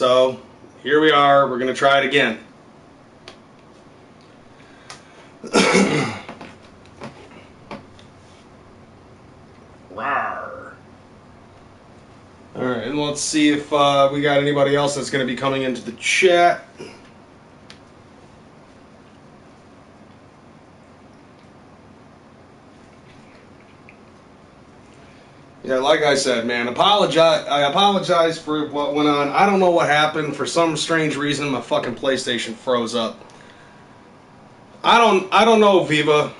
So here we are. We're gonna try it again. Rawr. All right, and let's see if we got anybody else that's gonna be coming into the chat. Yeah, like I said, man, I apologize for what went on. I don't know what happened. For some strange reason, my fucking PlayStation froze up. I don't know, Viva.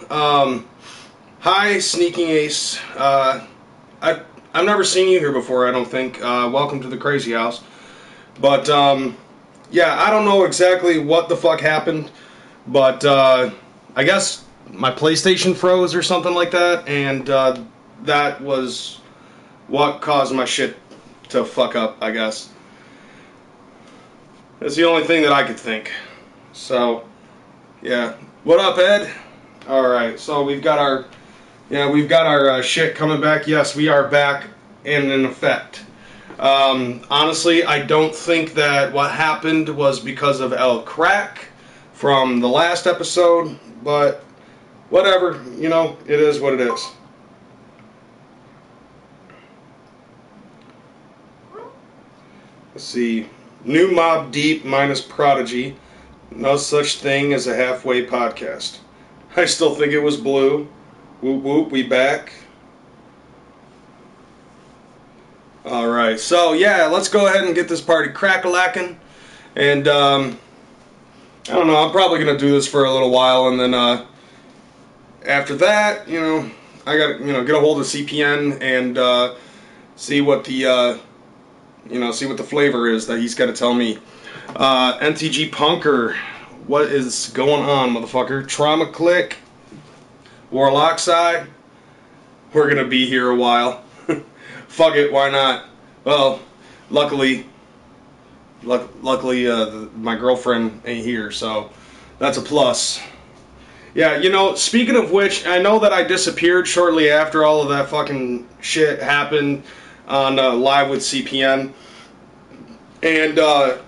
Hi, Sneaking Ace. I've never seen you here before, I don't think. Welcome to the Crazy House. But, yeah, I don't know exactly what the fuck happened. But, I guess my PlayStation froze or something like that. And, that was what caused my shit to fuck up, I guess. That's the only thing that I could think. So, yeah. What up, Ed? Alright, so we've got our shit coming back. Yes, we are back and in effect. Honestly, I don't think that what happened was because of El Crack from the last episode, but whatever, you know, it is what it is. Let's see. New Mob Deep minus Prodigy. No such thing as a halfway podcast. I still think it was blue. Whoop whoop, we back. Alright, so yeah, let's go ahead and get this party crack-a-lackin'. And, I don't know, I'm probably going to do this for a little while, and then, after that, you know, I got to, get a hold of CPN and, see what the, see what the flavor is that he's got to tell me. NTG Punker, what is going on, motherfucker? Trauma Click, Warlock Side, we're going to be here a while. Fuck it, why not? Well, luckily, my girlfriend ain't here, so that's a plus. Yeah, speaking of which, I know that I disappeared shortly after all of that fucking shit happened on Live with CPN. And I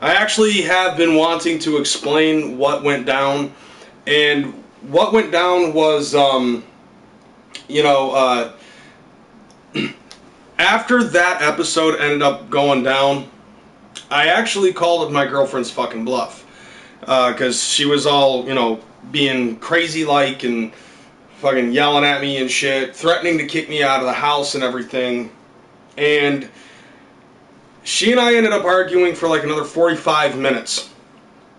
actually have been wanting to explain what went down. And what went down was, after that episode ended up going down, I actually called my girlfriend's fucking bluff. Because she was all, being crazy-like and fucking yelling at me and shit, threatening to kick me out of the house and everything. And she and I ended up arguing for like another 45 minutes,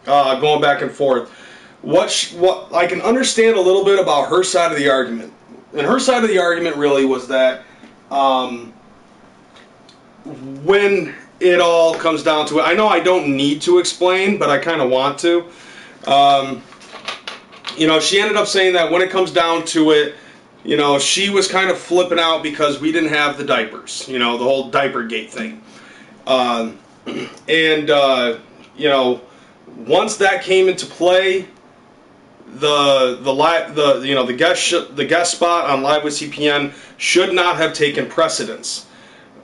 going back and forth. What I can understand a little bit about her side of the argument. And her side of the argument really was that when it all comes down to it, I know I don't need to explain, but I kind of want to. She ended up saying that when it comes down to it, she was kind of flipping out because we didn't have the diapers, the whole diaper gate thing. Once that came into play, the guest spot on Live with CPN should not have taken precedence.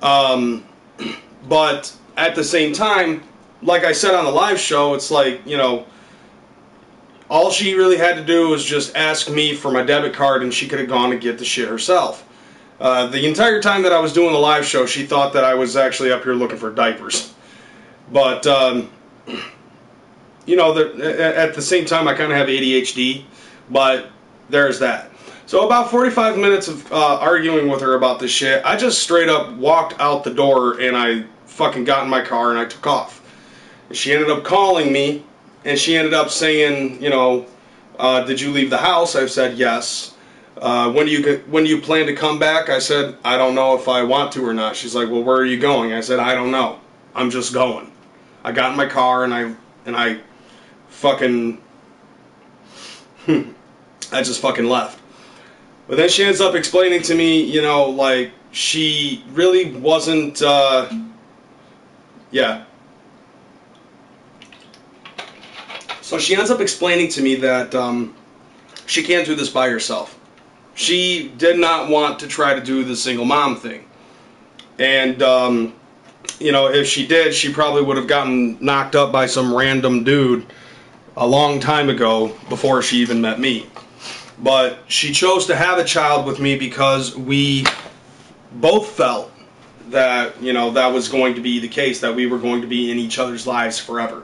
But at the same time, like I said on the live show, it's like, all she really had to do was just ask me for my debit card and she could have gone and get the shit herself. The entire time that I was doing the live show, she thought that I was actually up here looking for diapers. But, at the same time, I kind of have ADHD, but there's that. So about 45 minutes of arguing with her about this shit, I just straight up walked out the door and I fucking got in my car and I took off. And she ended up calling me and she ended up saying, did you leave the house? I said yes. When do you plan to come back? I said, I don't know if I want to or not. She's like, well, where are you going? I said, I don't know. I'm just going. I got in my car and I fucking I just fucking left. But then she ends up explaining to me, she really wasn't, yeah. So she ends up explaining to me that she can't do this by herself. She did not want to try to do the single mom thing. And you know, if she did, she probably would have gotten knocked up by some random dude a long time ago before she even met me. But she chose to have a child with me because we both felt that, you know, that was going to be the case, that we were going to be in each other's lives forever.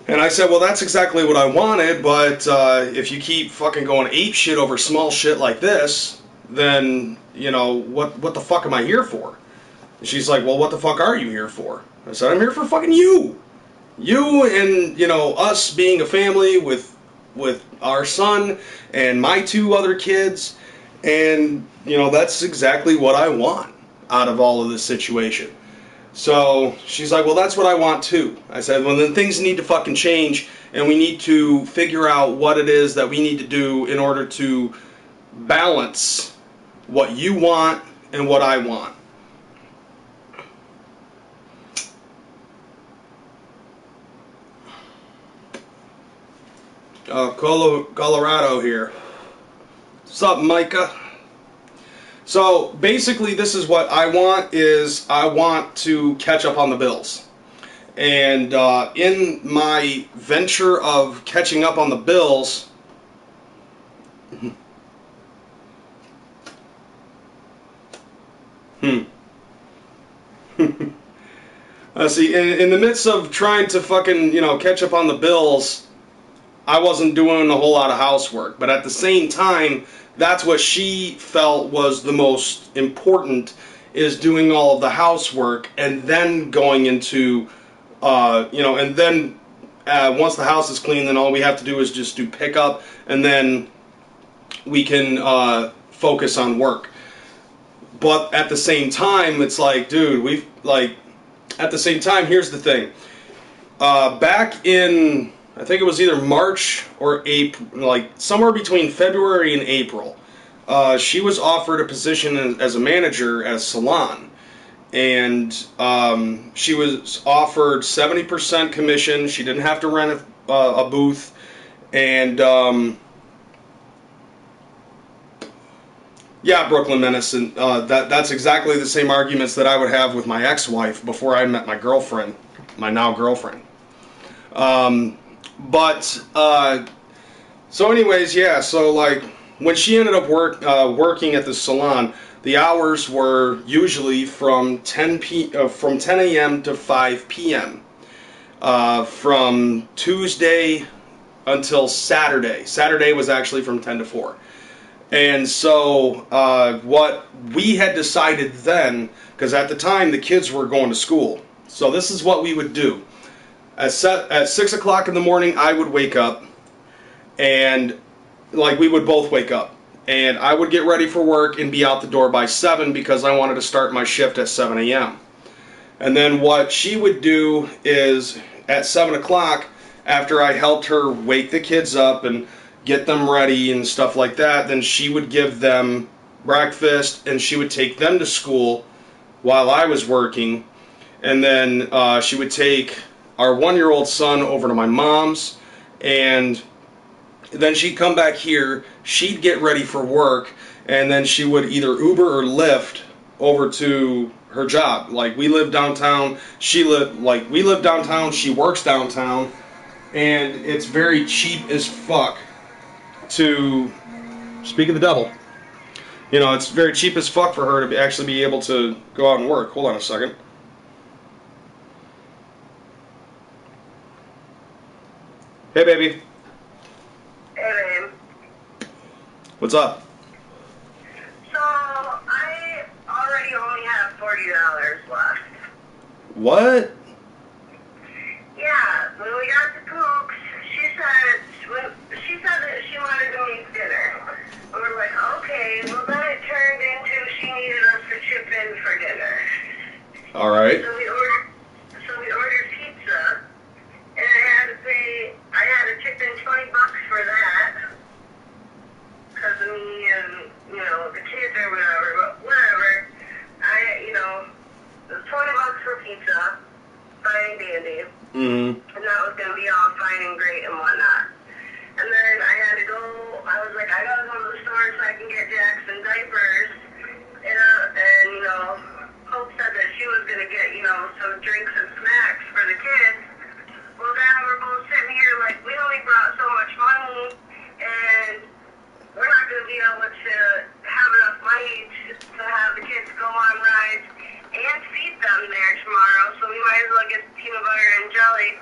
And I said, well, that's exactly what I wanted, but if you keep fucking going ape shit over small shit like this, then, you know, what the fuck am I here for? And she's like, well, what the fuck are you here for? I said, I'm here for fucking you. You and, you know, us being a family with our son and my 2 other kids, and, you know, that's exactly what I want out of all of this situation. So she's like, well, that's what I want too. I said, well, then things need to fucking change, and we need to figure out what it is that we need to do in order to balance what you want and what I want. Colorado here. What's up, Micah? So basically, this is what I want, is I want to catch up on the bills. And in my venture of catching up on the bills, see, in the midst of trying to fucking, you know, catch up on the bills, I wasn't doing a whole lot of housework. But at the same time, that's what she felt was the most important, is doing all of the housework and then going into, you know, and then once the house is clean, then all we have to do is just do pickup, and then we can focus on work. But at the same time, it's like, dude, at the same time, here's the thing. Back in, I think it was either March or April, like somewhere between February and April, she was offered a position as a manager at a salon. And she was offered 70% commission. She didn't have to rent a booth. And yeah, Brooklyn Menace, and that's exactly the same arguments that I would have with my ex-wife before I met my girlfriend, my now girlfriend. So anyways, yeah, so like when she ended up working at the salon, the hours were usually from 10 a.m. to 5 p.m. From Tuesday until Saturday. Saturday was actually from 10 to 4. And so what we had decided then, because at the time the kids were going to school, so this is what we would do. At 6 o'clock in the morning, I would wake up, and like we would both wake up. And I would get ready for work and be out the door by 7 because I wanted to start my shift at 7 a.m. And then what she would do is at 7 o'clock, after I helped her wake the kids up and get them ready and stuff like that, then she would give them breakfast and she would take them to school while I was working. And then she would take our 1-year-old son over to my mom's, and then she'd come back here, she'd get ready for work, and then she would either Uber or Lyft over to her job. Like, we live downtown, we live downtown, she works downtown, and it's very cheap as fuck to, speak of the devil, you know, it's very cheap as fuck for her to actually be able to go out and work. Hold on a second. Hey, baby. Hey, babe. What's up? So, I already only have $40 left. What? Yeah, when we got the Pooks, she said that she wanted to make dinner. And we're like, okay, well then it turned into she needed us to chip in for dinner. All right. So we ordered pizza, and I had to chip in $20 for that, because of me and, you know, the kids or whatever, but whatever. It was $20 for pizza, fine and dandy. Mm-hmm. And that was going to be all fine and great and whatnot. And then I was like, I got to go to the store so I can get Jackson diapers. And Hope said that she was going to get, some drinks and snacks for the kids. Well, then we're both sitting here like, we only brought so much money, and we're not going to be able to have enough money to have the kids go on rides and feed them there tomorrow, so we might as well get peanut butter and jelly.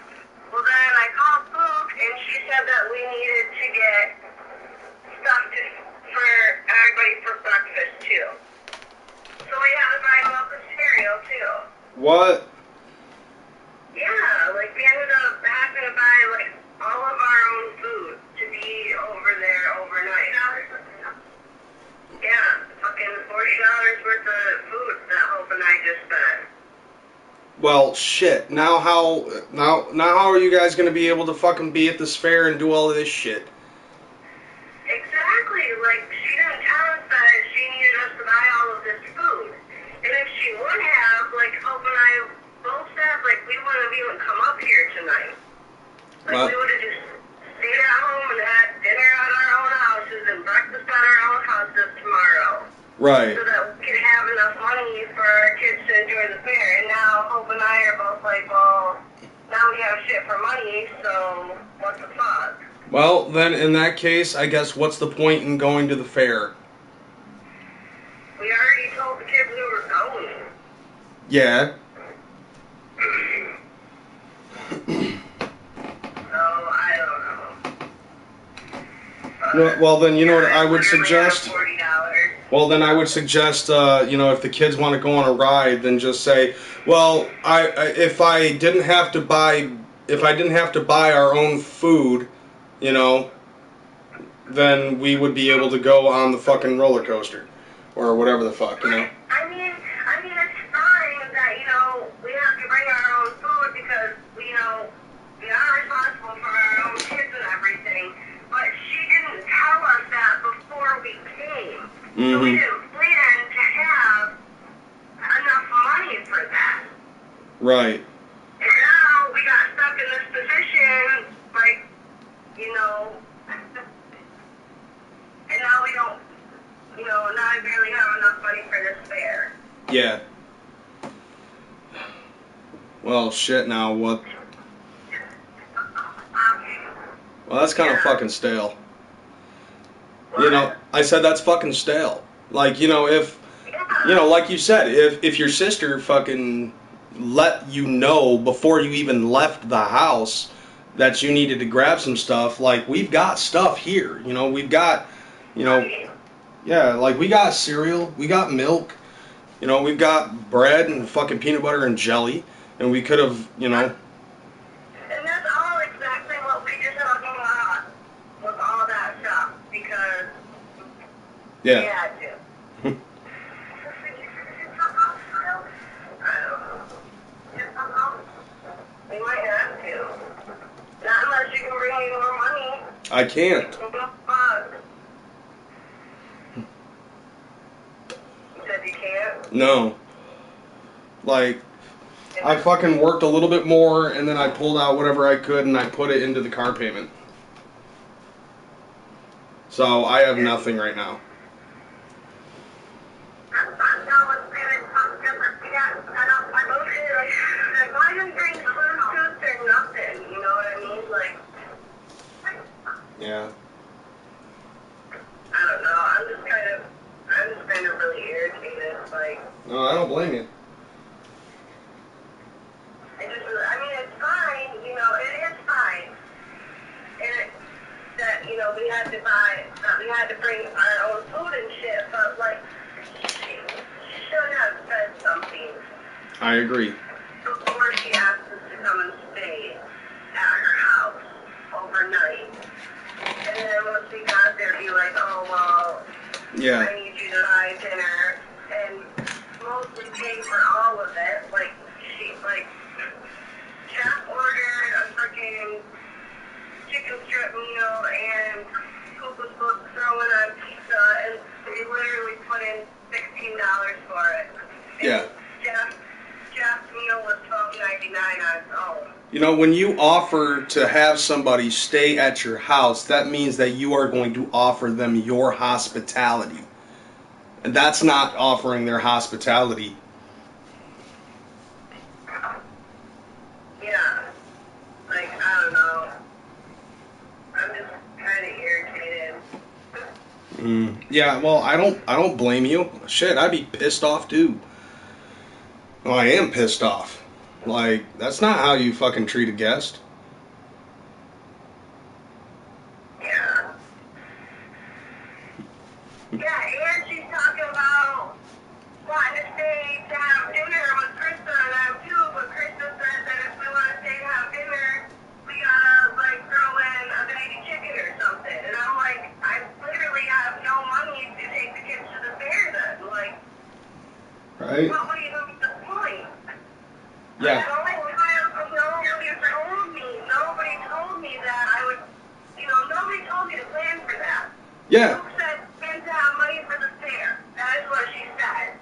Well, then I called Luke, and she said that we needed to get stuff for everybody for breakfast, too. So we had to buy milk and cereal, too. What? Yeah, like, we ended up having to buy, like, all of our own food to be over there overnight. Yeah, fucking $40 worth of food that Hope and I just spent. Well, shit. Now how are you guys gonna be able to fucking be at this fair and do all of this shit? Exactly. Like, she didn't tell us that she needed us to buy all of this food. And if she would have, like, Hope and I both said, like, we wouldn't have even come up here tonight. Like, we would have just stayed at home and had dinner at our own houses and breakfast at our own houses tomorrow. Right. So that we could have enough money for our kids to enjoy the fair. And now Hope and I are both like, well, now we have shit for money, so what the fuck? Well, then in that case, I guess what's the point in going to the fair? We already told the kids we were going. Yeah. Well, then, you know what I would suggest? Well, then I would suggest, if the kids want to go on a ride, then just say, well, if I didn't have to buy our own food, then we would be able to go on the fucking roller coaster, or whatever the fuck, I mean, it's fine that, we have to bring our own food because, we are responsible for our own kids and everything. But she didn't tell us that before we came. Mm-hmm. So we didn't plan to have enough money for that. Right. And now we got stuck in this position, like, and now we don't, now I barely have enough money for this fair. Yeah. Well, shit, now what? Well, that's kind of fucking stale. I said that's fucking stale. Like, if, like you said, if your sister fucking let you know before you even left the house that you needed to grab some stuff, like, we've got stuff here. We've got, yeah, like, we got cereal, we got milk, we've got bread and fucking peanut butter and jelly, and we could have, And that's all exactly what we just talked about with all that stuff, because we had to. We might have to. Not unless you can bring me more money. I can't. You said you can't? No. Like, I fucking worked a little bit more, and then I pulled out whatever I could, and I put it into the car payment. So, I have nothing right now. Yeah. I don't know, I'm just kind of really irritated, like... No, I don't blame you. It's fine, it is fine. And that, we had to bring our own food and shit, but, like, she should have said something. I agree. Before she asked us to come and stay at her house overnight. And then once we got there, be like, oh, well, Yeah. I need you to buy dinner, and mostly pay for all of it. Like, Jeff ordered a freaking chicken strip meal, and Coop was supposed to throw in a pizza, and we literally put in $16 for it. Yeah. Jeff's meal was $12.99 on its own. When you offer to have somebody stay at your house, that means that you are going to offer them your hospitality. And that's not offering their hospitality. Yeah, well, I don't blame you. Shit, I'd be pissed off too. Well, I am pissed off. Like, that's not how you fucking treat a guest. Yeah. Yeah, and she's talking about wanting to stay to have dinner with Krista and them too, but Krista said that if we want to stay to have dinner, we gotta, like, throw in a baby chicken or something. And I'm like, I literally have no money to take the kids to the fair then. Like, Right? what would even be the point? Yeah. Nobody told me that I would, nobody told me to plan for that. Yeah. Who said spend to have money for the fair? That is what she said.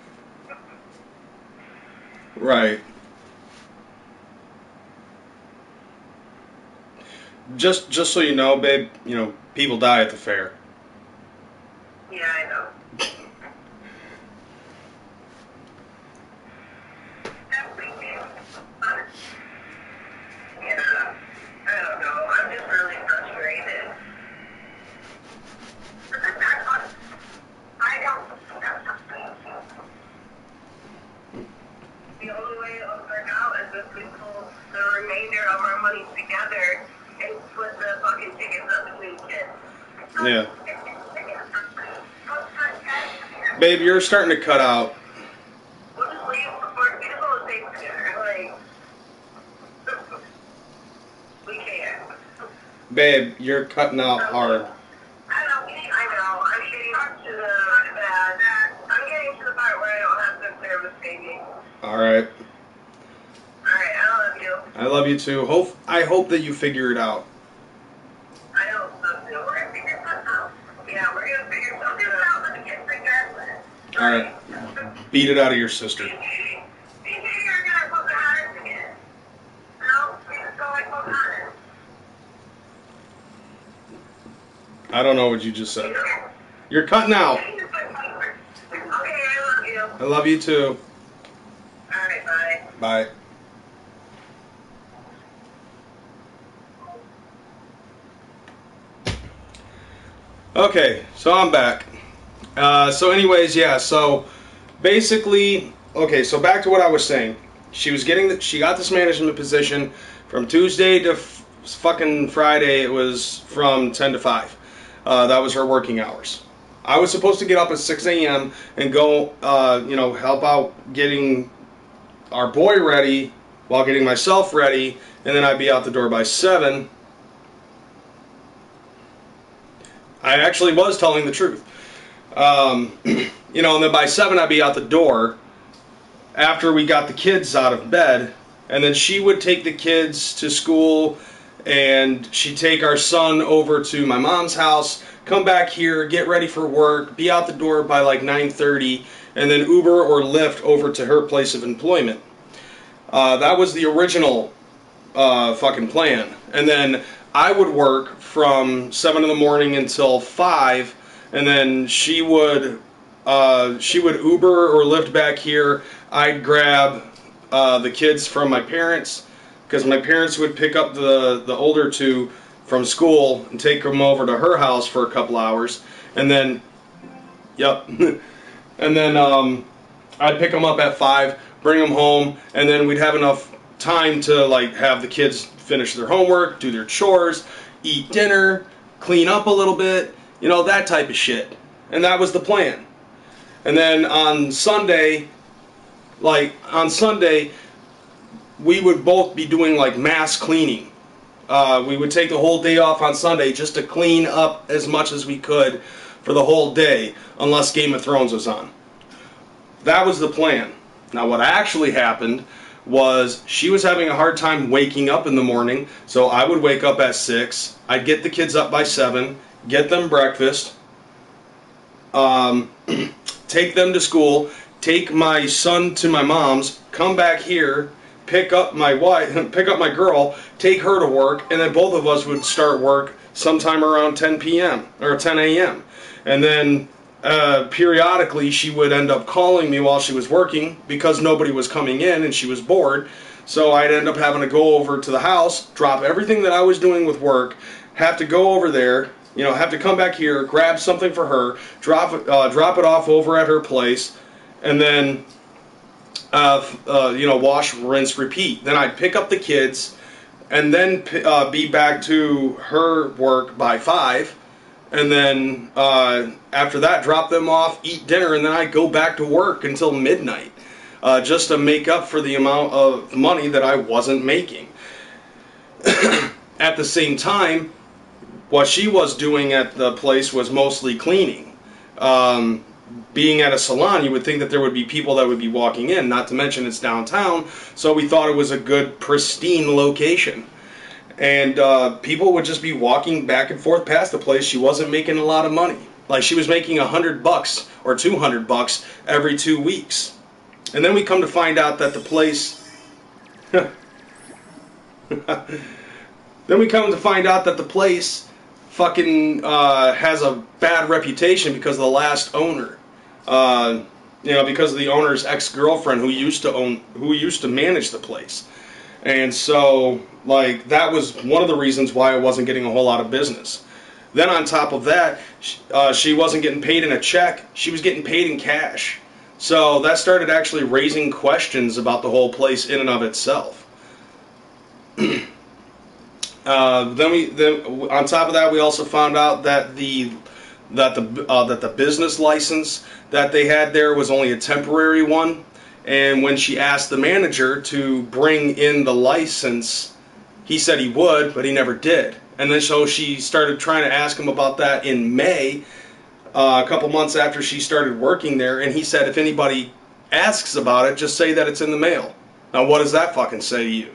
Right. Just so you know, babe, people die at the fair. Yeah, I know. Yeah, I don't know. I'm just really frustrated. I don't. The only way it will work out is if we pull the remainder of our money together and split the fucking tickets up between kids. Yeah. Babe, you're starting to cut out. We'll just leave before we just want to stay together. Like, we can't. Babe, you're cutting out hard. I know. I'm getting to I'm getting to the part where I don't have good service, baby. Alright. Alright, I love you. I love you too. I hope that you figure it out. I hope so too. We're gonna figure something out. Yeah, we're gonna figure something out with the kids regardless. Alright. Beat it out of your sister. You're gonna Pocahontas again. No, we just go like Pocahontas. I don't know what you just said. You're cutting out. Okay, I love you. I love you too. Alright, bye. Bye. Okay, so I'm back. So anyways, yeah, so basically, okay, so back to what I was saying. She got this management position from Tuesday to fucking Friday. It was from 10 to 5. That was her working hours. I was supposed to get up at 6 a.m. and go, help out getting our boy ready while getting myself ready, and then I'd be out the door by 7. I actually was telling the truth. And then by 7 I'd be out the door after we got the kids out of bed, and then she would take the kids to school, and she'd take our son over to my mom's house, come back here, get ready for work, be out the door by like 9:30, and then Uber or Lyft over to her place of employment. That was the original fucking plan. And then I would work from 7 in the morning until 5, and then she would Uber or Lyft back here. I'd grab the kids from my parents, because my parents would pick up the older two from school and take them over to her house for a couple hours, and then, yep, and then I'd pick them up at 5, bring them home, and then we'd have enough time to like have the kids finish their homework, do their chores, eat dinner, clean up a little bit, that type of shit. And that was the plan. And then on Sunday, we would both be doing like mass cleaning. We would take the whole day off on Sunday just to clean up as much as we could for the whole day, unless Game of Thrones was on. That was the plan. Now what actually happened was she was having a hard time waking up in the morning, so I would wake up at 6, I'd get the kids up by 7, get them breakfast, take them to school, take my son to my mom's, come back here, pick up my girl, take her to work, and then both of us would start work sometime around 10 p.m. or 10 a.m. And then periodically she would end up calling me while she was working because nobody was coming in and she was bored. So I'd end up having to go over to the house, drop everything that I was doing with work, have to go over there, You know, have to come back here, grab something for her, drop it off over at her place, and then you know, wash, rinse, repeat. Then I'd pick up the kids, and then be back to her work by 5, and then after that, drop them off, eat dinner, and then I'd go back to work until midnight, just to make up for the amount of money that I wasn't making. At the same time, what she was doing at the place was mostly cleaning. Being at a salon, you would think that there would be people that would be walking in, not to mention it's downtown, so we thought it was a good, pristine location. And people would just be walking back and forth past the place. She wasn't making a lot of money. Like, she was making $100 or $200 every 2 weeks. And then we come to find out that the place... Then we come to find out that the place fucking has a bad reputation because of the last owner. You know, because of the owner's ex-girlfriend who used to manage the place. And so, like, that was one of the reasons why I wasn't getting a whole lot of business. Then on top of that, she wasn't getting paid in a check. She was getting paid in cash. So that started actually raising questions about the whole place in and of itself. Then on top of that, we also found out that the business license that they had there was only a temporary one, and when she asked the manager to bring in the license, he said he would, but he never did. And then so she started trying to ask him about that in May, a couple months after she started working there, and he said if anybody asks about it, just say that it's in the mail. Now what does that fucking say to you?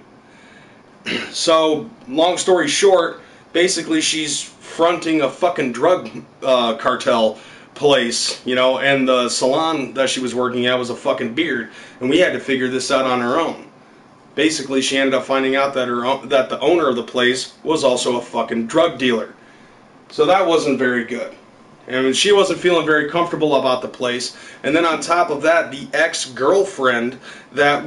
So, long story short, basically she's fronting a fucking drug cartel place, you know, and the salon that she was working at was a fucking beard, and we had to figure this out on our own. Basically, she ended up finding out that that the owner of the place was also a fucking drug dealer. So that wasn't very good. And she wasn't feeling very comfortable about the place. And then on top of that, the ex-girlfriend that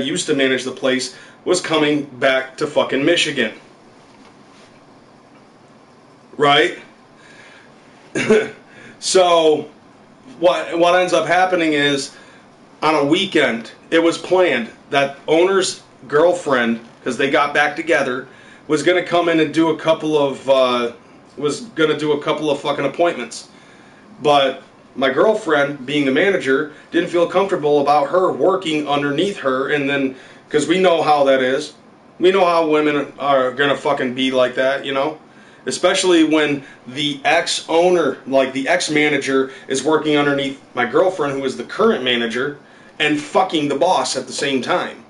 used to manage the place was coming back to fucking Michigan. Right? So what ends up happening is on a weekend, it was planned that owner's girlfriend, because they got back together, was going to come in and do a couple of fucking appointments. But my girlfriend, being the manager, didn't feel comfortable about her working underneath her, and then, because we know how that is. We know how women are going to fucking be like that, you know? Especially when the ex-owner, like the ex-manager, is working underneath my girlfriend, who is the current manager, and fucking the boss at the same time.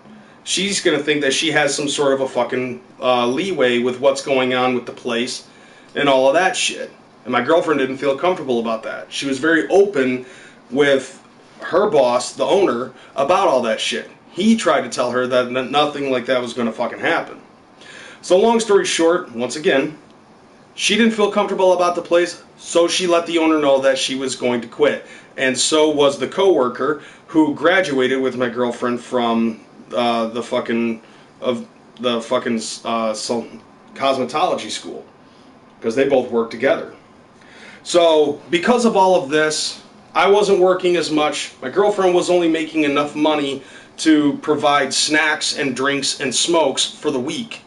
She's going to think that she has some sort of a fucking leeway with what's going on with the place and all of that shit. And my girlfriend didn't feel comfortable about that. She was very open with her boss, the owner, about all that shit. He tried to tell her that nothing like that was going to fucking happen. So long story short, once again, she didn't feel comfortable about the place, so she let the owner know that she was going to quit. And so was the coworker who graduated with my girlfriend from the fucking cosmetology school, because they both worked together. So because of all of this, I wasn't working as much. My girlfriend was only making enough money to provide snacks and drinks and smokes for the week.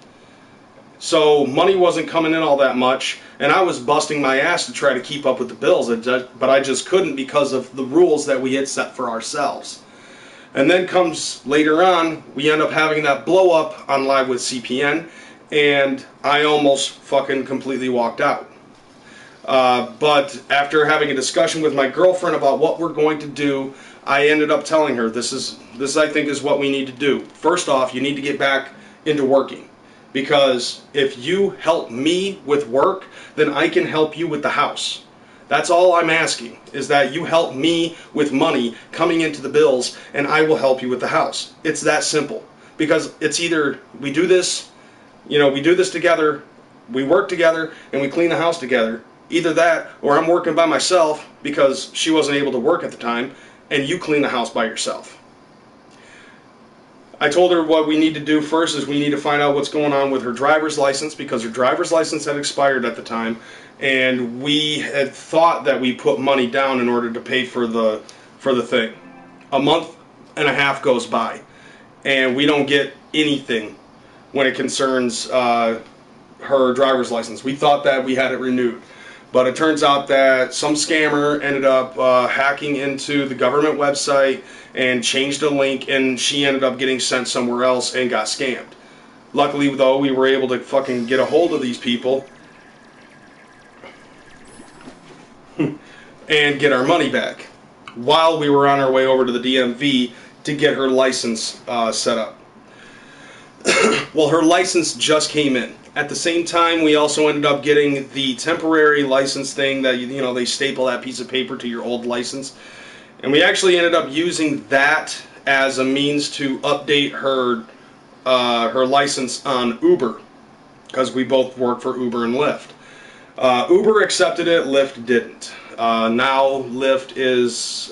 So money wasn't coming in all that much, and I was busting my ass to try to keep up with the bills, but I just couldn't because of the rules that we had set for ourselves. And then comes later on, we end up having that blow up on Live with CPN, and I almost fucking completely walked out. But after having a discussion with my girlfriend about what we're going to do, I ended up telling her, this I think is what we need to do. First off, you need to get back into working. Because if you help me with work, then I can help you with the house. That's all I'm asking, is that you help me with money coming into the bills, and I will help you with the house. It's that simple. Because it's either we do this, we do this together, we work together, and we clean the house together. Either that, or I'm working by myself because she wasn't able to work at the time, and you clean the house by yourself. I told her what we need to do first is we need to find out what's going on with her driver's license, because her driver's license had expired at the time, and we had thought that we put money down in order to pay for the thing. A month and a half goes by, and we don't get anything when it concerns her driver's license. We thought that we had it renewed, but it turns out that some scammer ended up hacking into the government website and changed the link, and she ended up getting sent somewhere else and got scammed. Luckily, though, we were able to fucking get a hold of these people and get our money back while we were on our way over to the DMV to get her license set up. Well, her license just came in. At the same time, we also ended up getting the temporary license thing that, you know, they staple that piece of paper to your old license. And we actually ended up using that as a means to update her her license on Uber, because we both work for Uber and Lyft. Uber accepted it, Lyft didn't. Now Lyft is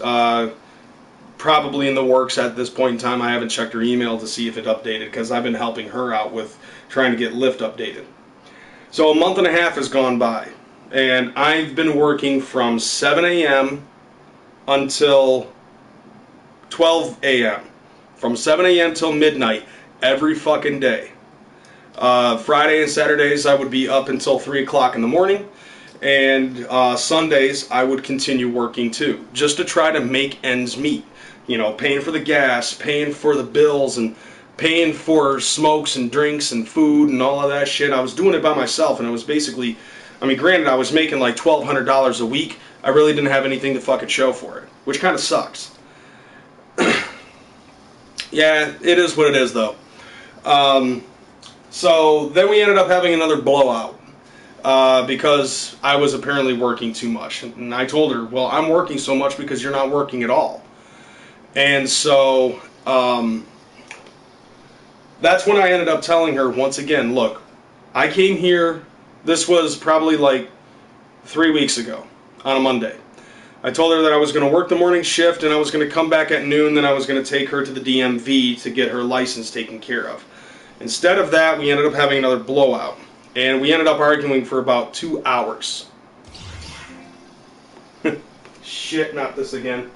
probably in the works at this point in time. I haven't checked her email to see if it updated, because I've been helping her out with trying to get Lyft updated. So a month and a half has gone by, and I've been working from 7 a.m. until 12 a.m. From 7 a.m. till midnight every fucking day. Friday and Saturdays I would be up until 3 o'clock in the morning, and Sundays I would continue working too, just to try to make ends meet. You know, paying for the gas, paying for the bills, and paying for smokes and drinks and food and all of that shit. I was doing it by myself, and it was basically, I mean, granted, I was making like $1,200 a week. I really didn't have anything to fucking show for it, which kind of sucks. Yeah, it is what it is, though. So then we ended up having another blowout because I was apparently working too much. And I told her, well, I'm working so much because you're not working at all. And so that's when I ended up telling her once again, look, I came here, this was probably like 3 weeks ago on a Monday. I told her that I was going to work the morning shift and I was going to come back at noon, then I was going to take her to the DMV to get her license taken care of. Instead of that, we ended up having another blowout, and we ended up arguing for about 2 hours. Shit, not this again.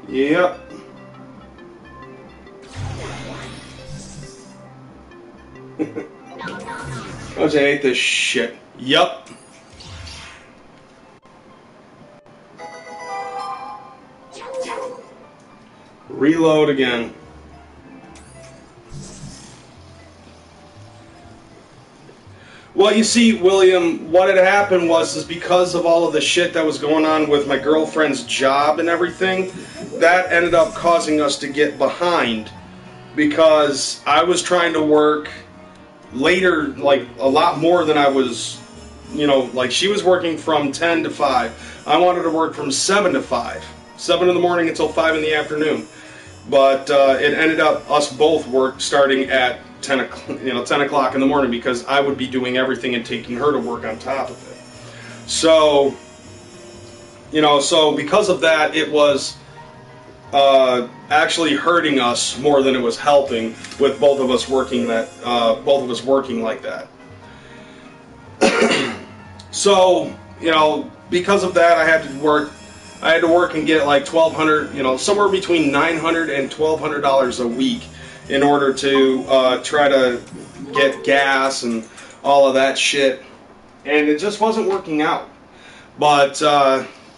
Yep. I hate this shit. Yup. Reload again. Well, you see, William, what had happened was because of all of the shit that was going on with my girlfriend's job and everything, that ended up causing us to get behind, because I was trying to work later, like a lot more than I was, you know, like she was working from 10 to 5. I wanted to work from 7 to 5. 7 in the morning until 5 in the afternoon. But it ended up us both starting at 10 o'clock in the morning, because I would be doing everything and taking her to work on top of it. So, you know, so because of that, it was actually hurting us more than it was helping, with both of us working like that. So, you know, because of that, I had to work and get like $1,200, you know, somewhere between $900 and $1,200 a week in order to try to get gas and all of that shit, and it just wasn't working out. But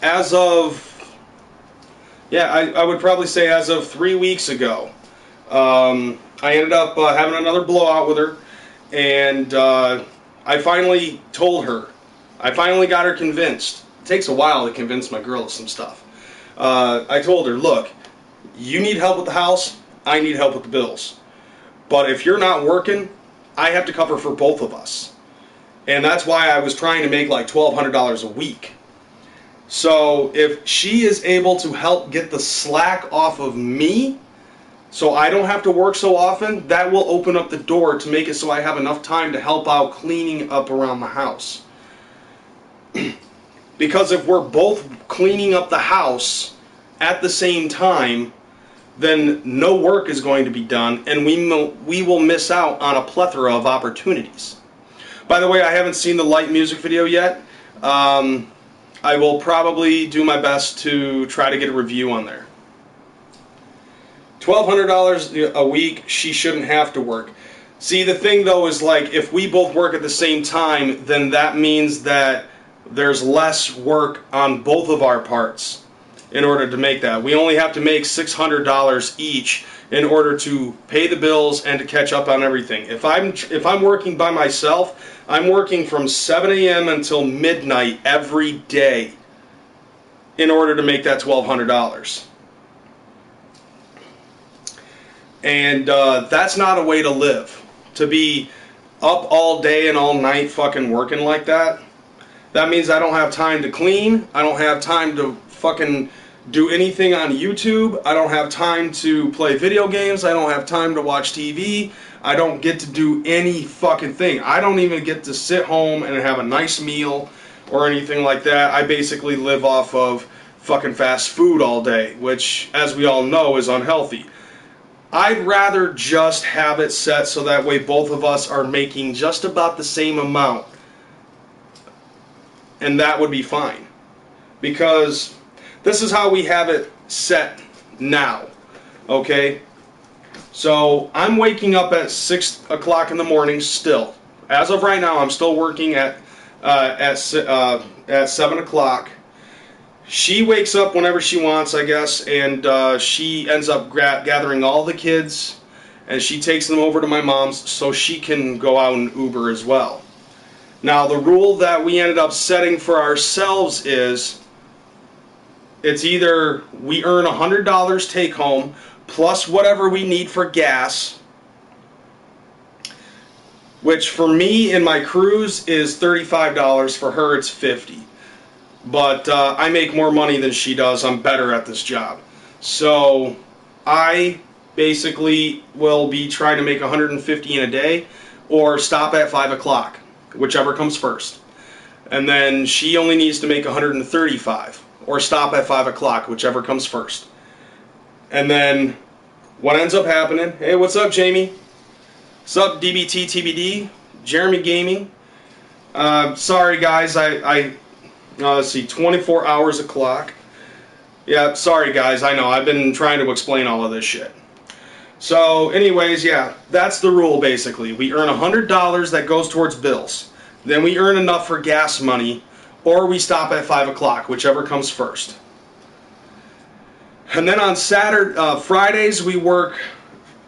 as of, yeah, I would probably say as of 3 weeks ago, I ended up having another blowout with her, and I finally told her, I finally got her convinced. It takes a while to convince my girl of some stuff. I told her, look, you need help with the house, I need help with the bills. But if you're not working, I have to cover for both of us. And that's why I was trying to make like $1,200 a week. So if she is able to help get the slack off of me, so I don't have to work so often, that will open up the door to make it so I have enough time to help out cleaning up around the house. Because if we're both cleaning up the house at the same time, then no work is going to be done, and we will miss out on a plethora of opportunities. By the way, I haven't seen the light music video yet. I will probably do my best to try to get a review on there. $1,200 a week, she shouldn't have to work. See, the thing though is, like, if we both work at the same time, then that means that there's less work on both of our parts in order to make that. We only have to make $600 each in order to pay the bills and to catch up on everything. If I'm working by myself, I'm working from 7 a.m. until midnight every day in order to make that $1,200. And that's not a way to live. To be up all day and all night fucking working like that. That means I don't have time to clean. I don't have time to fucking do anything on YouTube. I don't have time to play video games. I don't have time to watch TV. I don't get to do any fucking thing. I don't even get to sit home and have a nice meal or anything like that. I basically live off of fucking fast food all day, which, as we all know, is unhealthy. I'd rather just have it set so that way both of us are making just about the same amount. And that would be fine. Because this is how we have it set now. Okay? So I'm waking up at 6 o'clock in the morning still. As of right now, I'm still working at 7 o'clock. She wakes up whenever she wants, I guess, and she ends up gathering all the kids, and she takes them over to my mom's so she can go out and Uber as well. Now, the rule that we ended up setting for ourselves is it's either we earn $100 take home plus whatever we need for gas, which for me in my cruise is $35. For her, it's $50. But I make more money than she does. I'm better at this job. So I basically will be trying to make $150 in a day or stop at 5 o'clock, whichever comes first. And then she only needs to make $135 or stop at 5 o'clock, whichever comes first. And then what ends up happening, hey, what's up, Jamie? What's up, DBT TBD? Jeremy Gaming. Sorry, guys, let's see, 24 hours o'clock. Yeah, sorry guys, I know, I've been trying to explain all of this shit. So, anyways, yeah, that's the rule basically. We earn $100 that goes towards bills. Then we earn enough for gas money, or we stop at 5 o'clock, whichever comes first. And then on Fridays, we work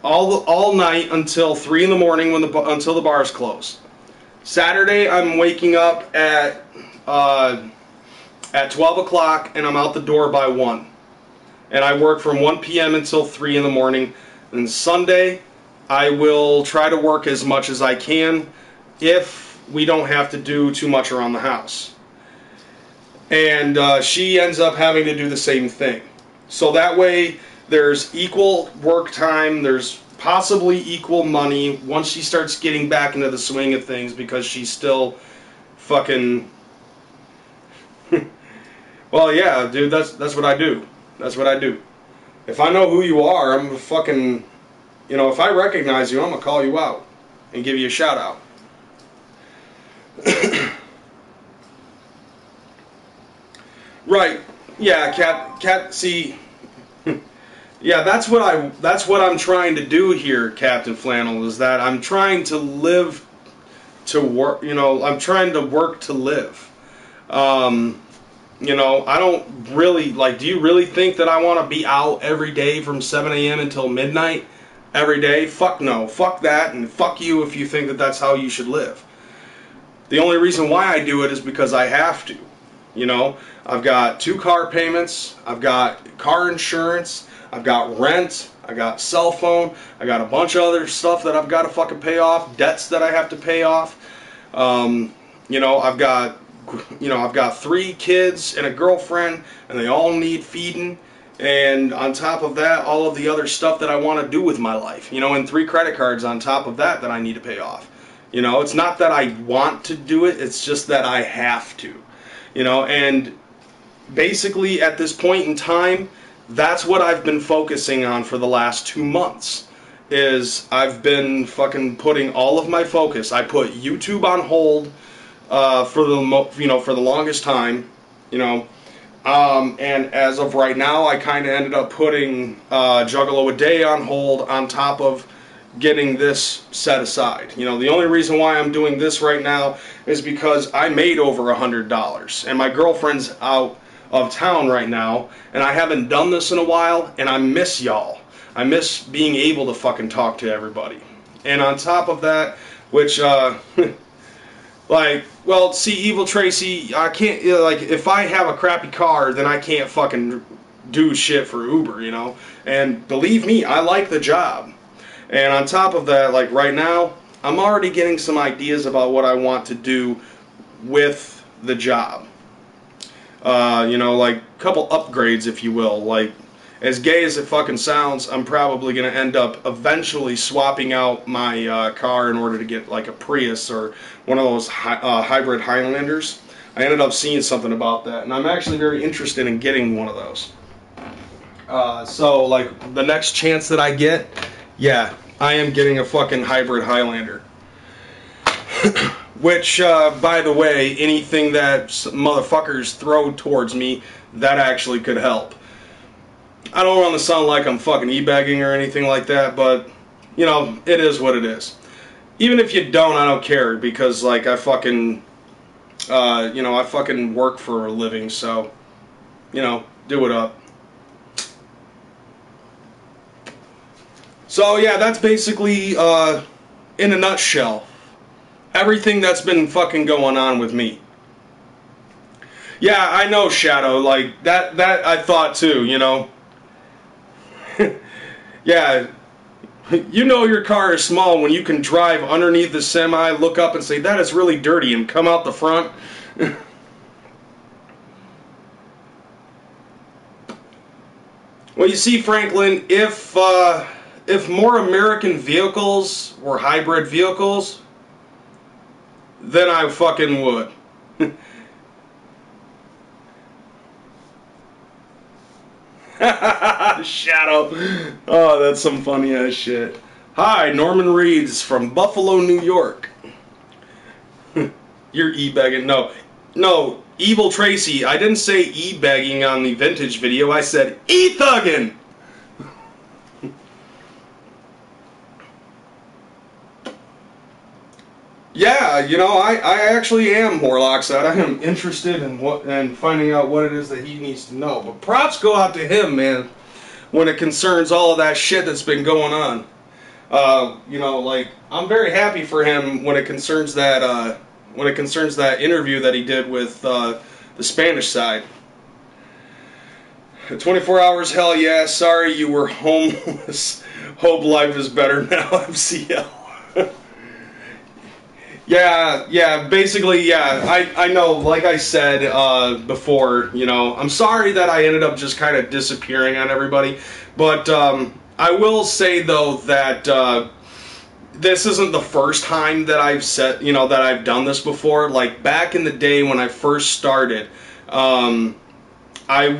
all night until 3 in the morning until the bars close. Saturday, I'm waking up at 12 o'clock and I'm out the door by 1. And I work from 1 p.m. until 3 in the morning. And Sunday, I will try to work as much as I can if we don't have to do too much around the house. And she ends up having to do the same thing. So that way, there's equal work time, there's possibly equal money once she starts getting back into the swing of things, because she's still fucking... Well, yeah, dude, that's what I do. That's what I do. If I know who you are, I'm fucking... You know, if I recognize you, I'm gonna call you out and give you a shout out. Right. Yeah, Cat, see... Yeah, that's what I'm trying to do here, Captain Flannel, is that I'm trying to live to work, you know, I'm trying to work to live. You know, I don't really, like, do you really think that I want to be out every day from 7 a.m. until midnight every day? Fuck no. Fuck that, and fuck you if you think that that's how you should live. The only reason why I do it is because I have to. You know, I've got 2 car payments, I've got car insurance, I've got rent, I got cell phone, I got a bunch of other stuff that I've got to fucking pay off, debts that I have to pay off. You know, I've got 3 kids and a girlfriend, and they all need feeding. And on top of that, all of the other stuff that I want to do with my life, and 3 credit cards on top of that I need to pay off. It's not that I want to do it, it's just that I have to. And basically at this point in time, that's what I've been focusing on for the last 2 months. Is I've been fucking putting all of my focus. I put YouTube on hold for the longest time, and as of right now, I kind of ended up putting Juggalo a Day on hold on top of getting this set aside. The only reason why I'm doing this right now is because I made over $100, and my girlfriend's out of town right now, and I haven't done this in a while, and I miss y'all. I miss being able to fucking talk to everybody. And on top of that, which, see, Evil Tracy, I can't, if I have a crappy car, then I can't fucking do shit for Uber, And believe me, I like the job. And on top of that, right now, I'm already getting some ideas about what I want to do with the job. A couple upgrades, if you will. As gay as it fucking sounds, I'm probably going to end up eventually swapping out my car in order to get a Prius or one of those hybrid Highlanders. I ended up seeing something about that, and I'm actually very interested in getting one of those. So the next chance that I get, yeah, I am getting a fucking hybrid Highlander. Which, by the way, anything that motherfuckers throw towards me, that actually could help. I don't want to sound like I'm fucking e-bagging or anything like that, but, it is what it is. Even if you don't, I don't care, because, I fucking, I fucking work for a living, so, do it up. So, yeah, that's basically, in a nutshell, everything that's been fucking going on with me. Yeah, I know, Shadow, that I thought too, Yeah, your car is small when you can drive underneath the semi, look up and say, that is really dirty, and come out the front. Well, you see, Franklin, if more American vehicles were hybrid vehicles, then I fucking would. Shadow. Oh, that's some funny ass shit. Hi, Norman Reeds from Buffalo, New York. You're e-begging. No, Evil Tracy. I didn't say e-begging on the vintage video. I said e-thugging. Yeah, I actually am Morlock said. I am interested in finding out what it is that he needs to know. But props go out to him, man, when it concerns all of that shit that's been going on. I'm very happy for him when it concerns that interview that he did with the Spanish side. 24 hours, hell yeah. Sorry you were homeless. Hope life is better now, MCL. Yeah, basically, yeah, I know, like I said before, I'm sorry that I ended up just kind of disappearing on everybody, but I will say, though, that this isn't the first time that I've said, that I've done this before. Back in the day when I first started, I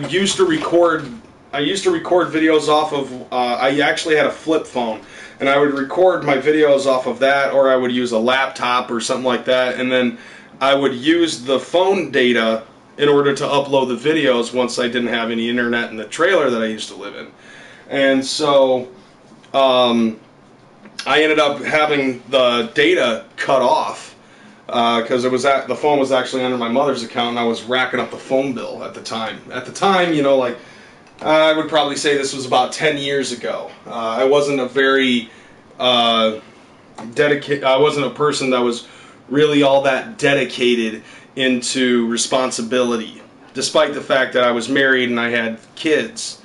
used to record videos off of, I actually had a flip phone. And I would record my videos off of that, or I would use a laptop or something like that, and then I would use the phone data in order to upload the videos once I didn't have any internet in the trailer that I used to live in. And so I ended up having the data cut off because the phone was actually under my mother's account, and I was racking up the phone bill at the time. At the time, I would probably say this was about 10 years ago. I wasn't a very dedicated. I wasn't a person that was really all that dedicated into responsibility, despite the fact that I was married and I had kids.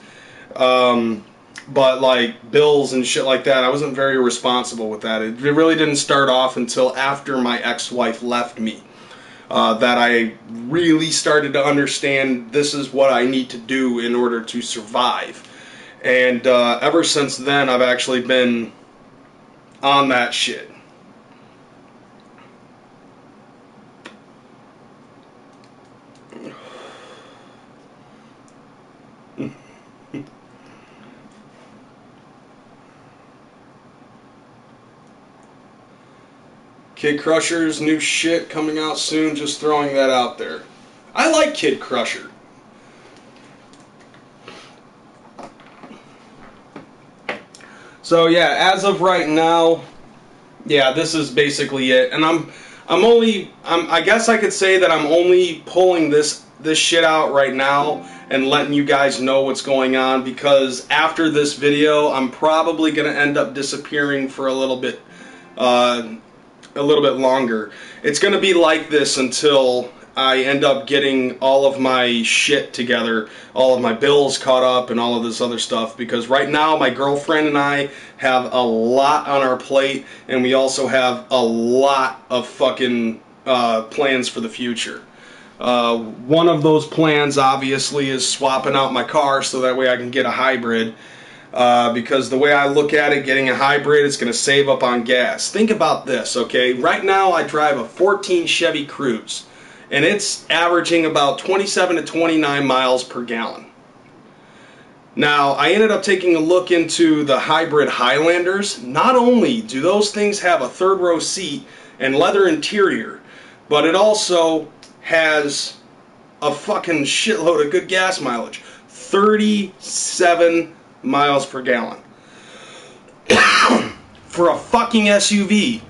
But bills and shit like that, I wasn't very responsible with that. It really didn't start off until after my ex-wife left me. that I really started to understand this is what I need to do in order to survive. And ever since then, I've actually been on that shit. Kid Crusher's new shit coming out soon, just throwing that out there. I like Kid Crusher. So yeah, as of right now, yeah, this is basically it. And I guess I could say that I'm only pulling this shit out right now and letting you guys know what's going on, because after this video, I'm probably gonna end up disappearing for a little bit longer. It's gonna be like this until I end up getting all of my shit together, all of my bills caught up and all of this other stuff, because right now my girlfriend and I have a lot on our plate, and we also have a lot of fucking plans for the future. One of those plans obviously is swapping out my car so that way I can get a hybrid. Because the way I look at it, getting a hybrid is going to save up on gas. Think about this, okay? Right now I drive a 14 Chevy Kreyz, and it's averaging about 27 to 29 miles per gallon. Now, I ended up taking a look into the hybrid Highlanders. Not only do those things have a third row seat and leather interior, but it also has a fucking shitload of good gas mileage. 37 miles per gallon. For a fucking SUV.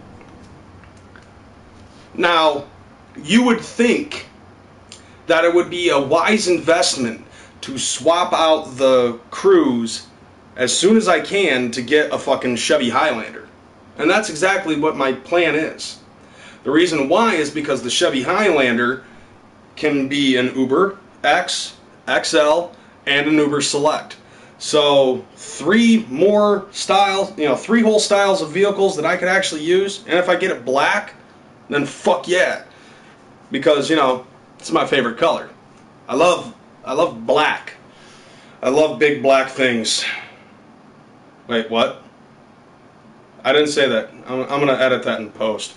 Now, you would think that it would be a wise investment to swap out the Kreyz as soon as I can to get a fucking Chevy Highlander. And that's exactly what my plan is. The reason why is because the Chevy Highlander can be an Uber X, XL, and an Uber Select. So 3 more styles, 3 whole styles of vehicles that I could actually use. And if I get it black, then fuck yeah. Because, it's my favorite color. I love black. I love big black things. Wait, what? I didn't say that. I'm going to edit that in post.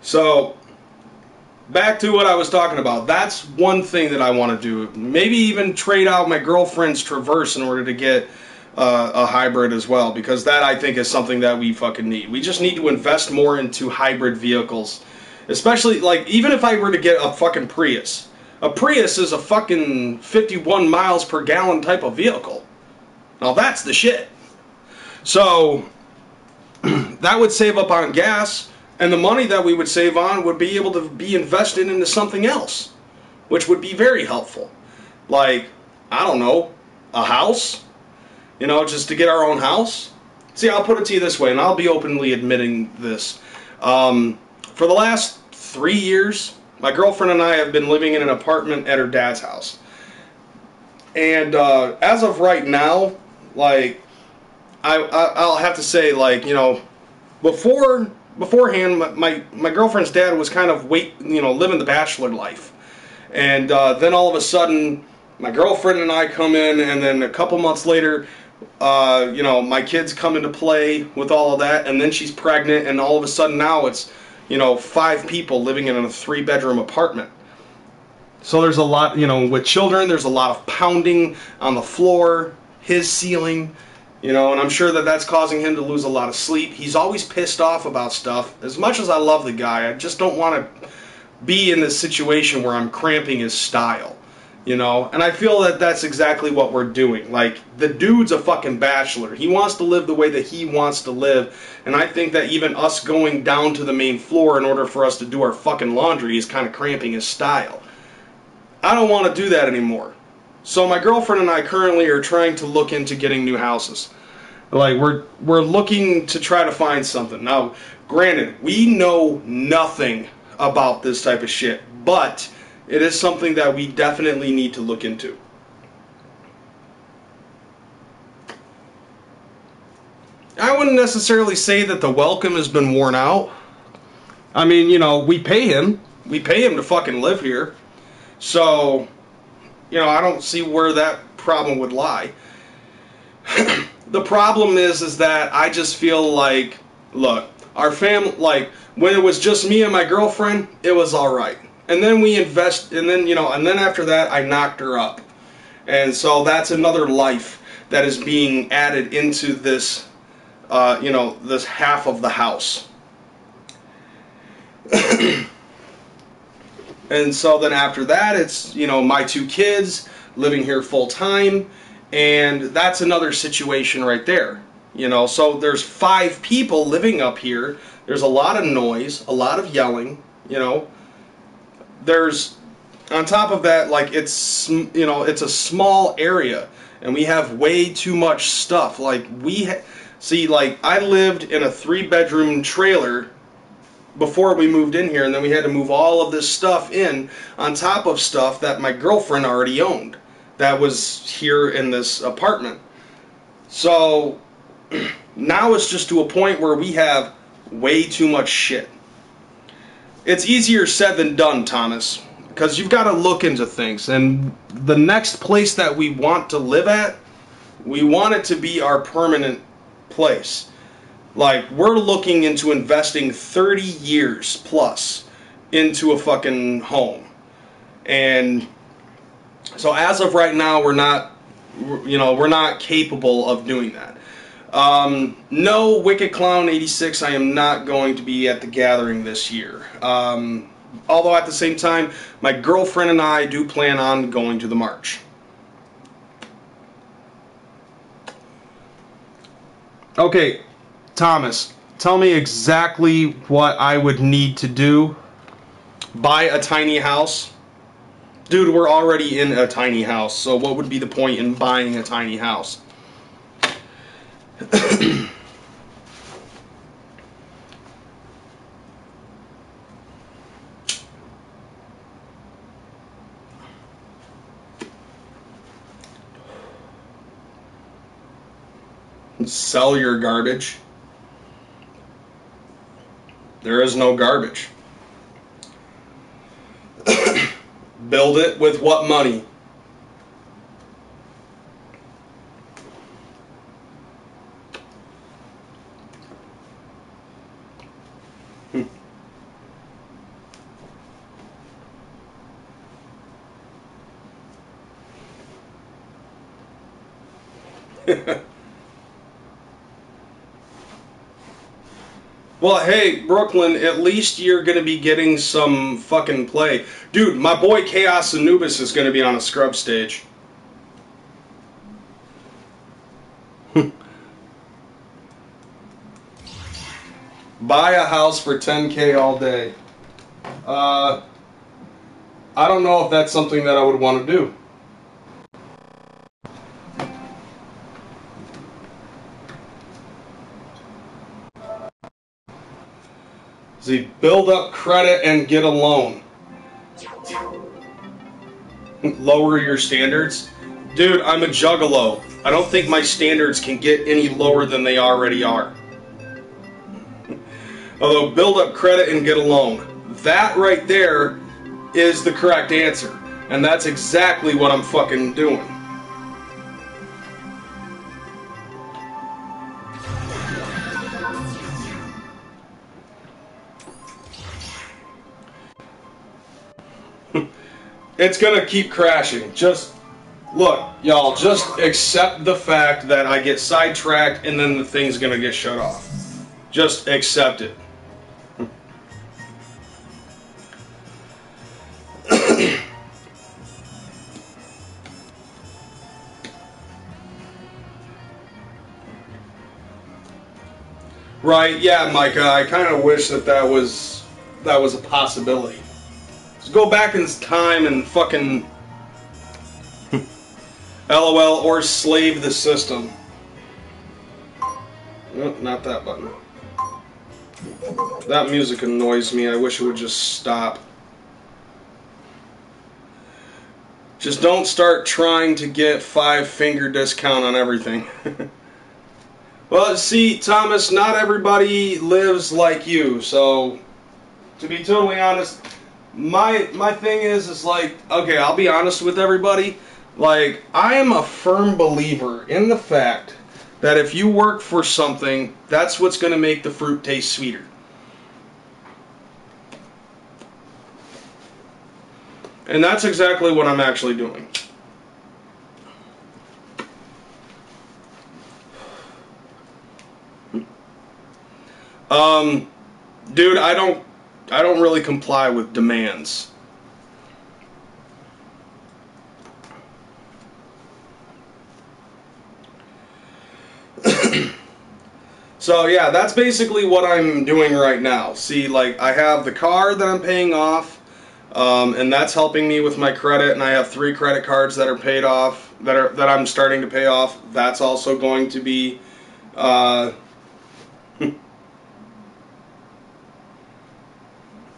So, back to what I was talking about. That's one thing that I want to do. Maybe even trade out my girlfriend's Traverse in order to get a hybrid as well, because that, I think, is something that we fucking need. We just need to invest more into hybrid vehicles. Especially, even if I were to get a fucking Prius. A Prius is a fucking 51 miles per gallon type of vehicle. Now, that's the shit. So, that would save up on gas. And the money that we would save on would be able to be invested into something else, which would be very helpful. Like, I don't know, a house? Just to get our own house? See, I'll put it to you this way, and I'll be openly admitting this. For the last 3 years, my girlfriend and I have been living in an apartment at her dad's house. And as of right now, I'll have to say, beforehand, my girlfriend's dad was kind of living the bachelor life. And then all of a sudden, my girlfriend and I come in, and then a couple months later, my kids come into play with all of that, and then she's pregnant, and all of a sudden now it's, 5 people living in a 3-bedroom apartment. So there's a lot, with children, there's a lot of pounding on the floor, his ceiling. And I'm sure that that's causing him to lose a lot of sleep. He's always pissed off about stuff. As much as I love the guy, I just don't want to be in this situation where I'm cramping his style. And I feel that that's exactly what we're doing. The dude's a fucking bachelor. He wants to live the way that he wants to live. And I think that even us going down to the main floor in order for us to do our fucking laundry is kind of cramping his style. I don't want to do that anymore. So my girlfriend and I currently are trying to look into getting new houses. We're looking to try to find something. Now, granted, we know nothing about this type of shit, but it is something that we definitely need to look into. I wouldn't necessarily say that the welcome has been worn out. I mean, you know, we pay him. We pay him to fucking live here. So, you know, I don't see where that problem would lie. The problem is that I just feel like, look, our family, like, when it was just me and my girlfriend, it was alright. And then we invest, and then, you know, and then after that, I knocked her up. And so that's another life that is being added into this, you know, this half of the house. And so then after that, it's, you know, my 2 kids living here full time, and that's another situation right there. You know, so there's 5 people living up here. There's a lot of noise, a lot of yelling, you know. There's, on top of that, like, it's, you know, it's a small area, and we have way too much stuff. Like, see, like, I lived in a 3-bedroom trailer before we moved in here, and then we had to move all of this stuff in on top of stuff that my girlfriend already owned that was here in this apartment. So now it's just to a point where we have way too much shit. It's easier said than done, Thomas, because you've got to look into things, and the next place that we want to live at, we want it to be our permanent place. Like, we're looking into investing 30 years plus into a fucking home. And so as of right now, we're not, you know, we're not capable of doing that. No, Wicked Clown 86, I am not going to be at the gathering this year. Although at the same time, my girlfriend and I do plan on going to the march. Okay, Thomas, tell me exactly what I would need to do. Buy a tiny house? Dude, we're already in a tiny house, so what would be the point in buying a tiny house? Sell your garbage. There is no garbage. Build it with what money? Well, hey, Brooklyn, at least you're going to be getting some fucking play. Dude, my boy Chaos Anubis is going to be on a scrub stage. Buy a house for $10K all day. I don't know if that's something that I would want to do. See, build up credit and get a loan. Lower your standards? Dude, I'm a juggalo. I don't think my standards can get any lower than they already are. Although, build up credit and get a loan. That right there is the correct answer. And that's exactly what I'm fucking doing. It's gonna keep crashing. Just look, y'all, just accept the fact that I get sidetracked and then the thing's gonna get shut off. Just accept it. Right, yeah, Micah, I kind of wish that was a possibility. Just go back in time and fucking LOL or slave the system. Nope, not that button. That music annoys me. I wish it would just stop. Just don't start trying to get 5-finger discount on everything. Well, see, Thomas, not everybody lives like you, so to be totally honest, my thing is like, okay, I'll be honest with everybody. Like, I am a firm believer in the fact that if you work for something, that's what's going to make the fruit taste sweeter. And that's exactly what I'm actually doing. Dude, I don't really comply with demands. So yeah, that's basically what I'm doing right now. See, like, I have the car that I'm paying off, and that's helping me with my credit, and I have 3 credit cards that are paid off, that I'm starting to pay off. That's also going to be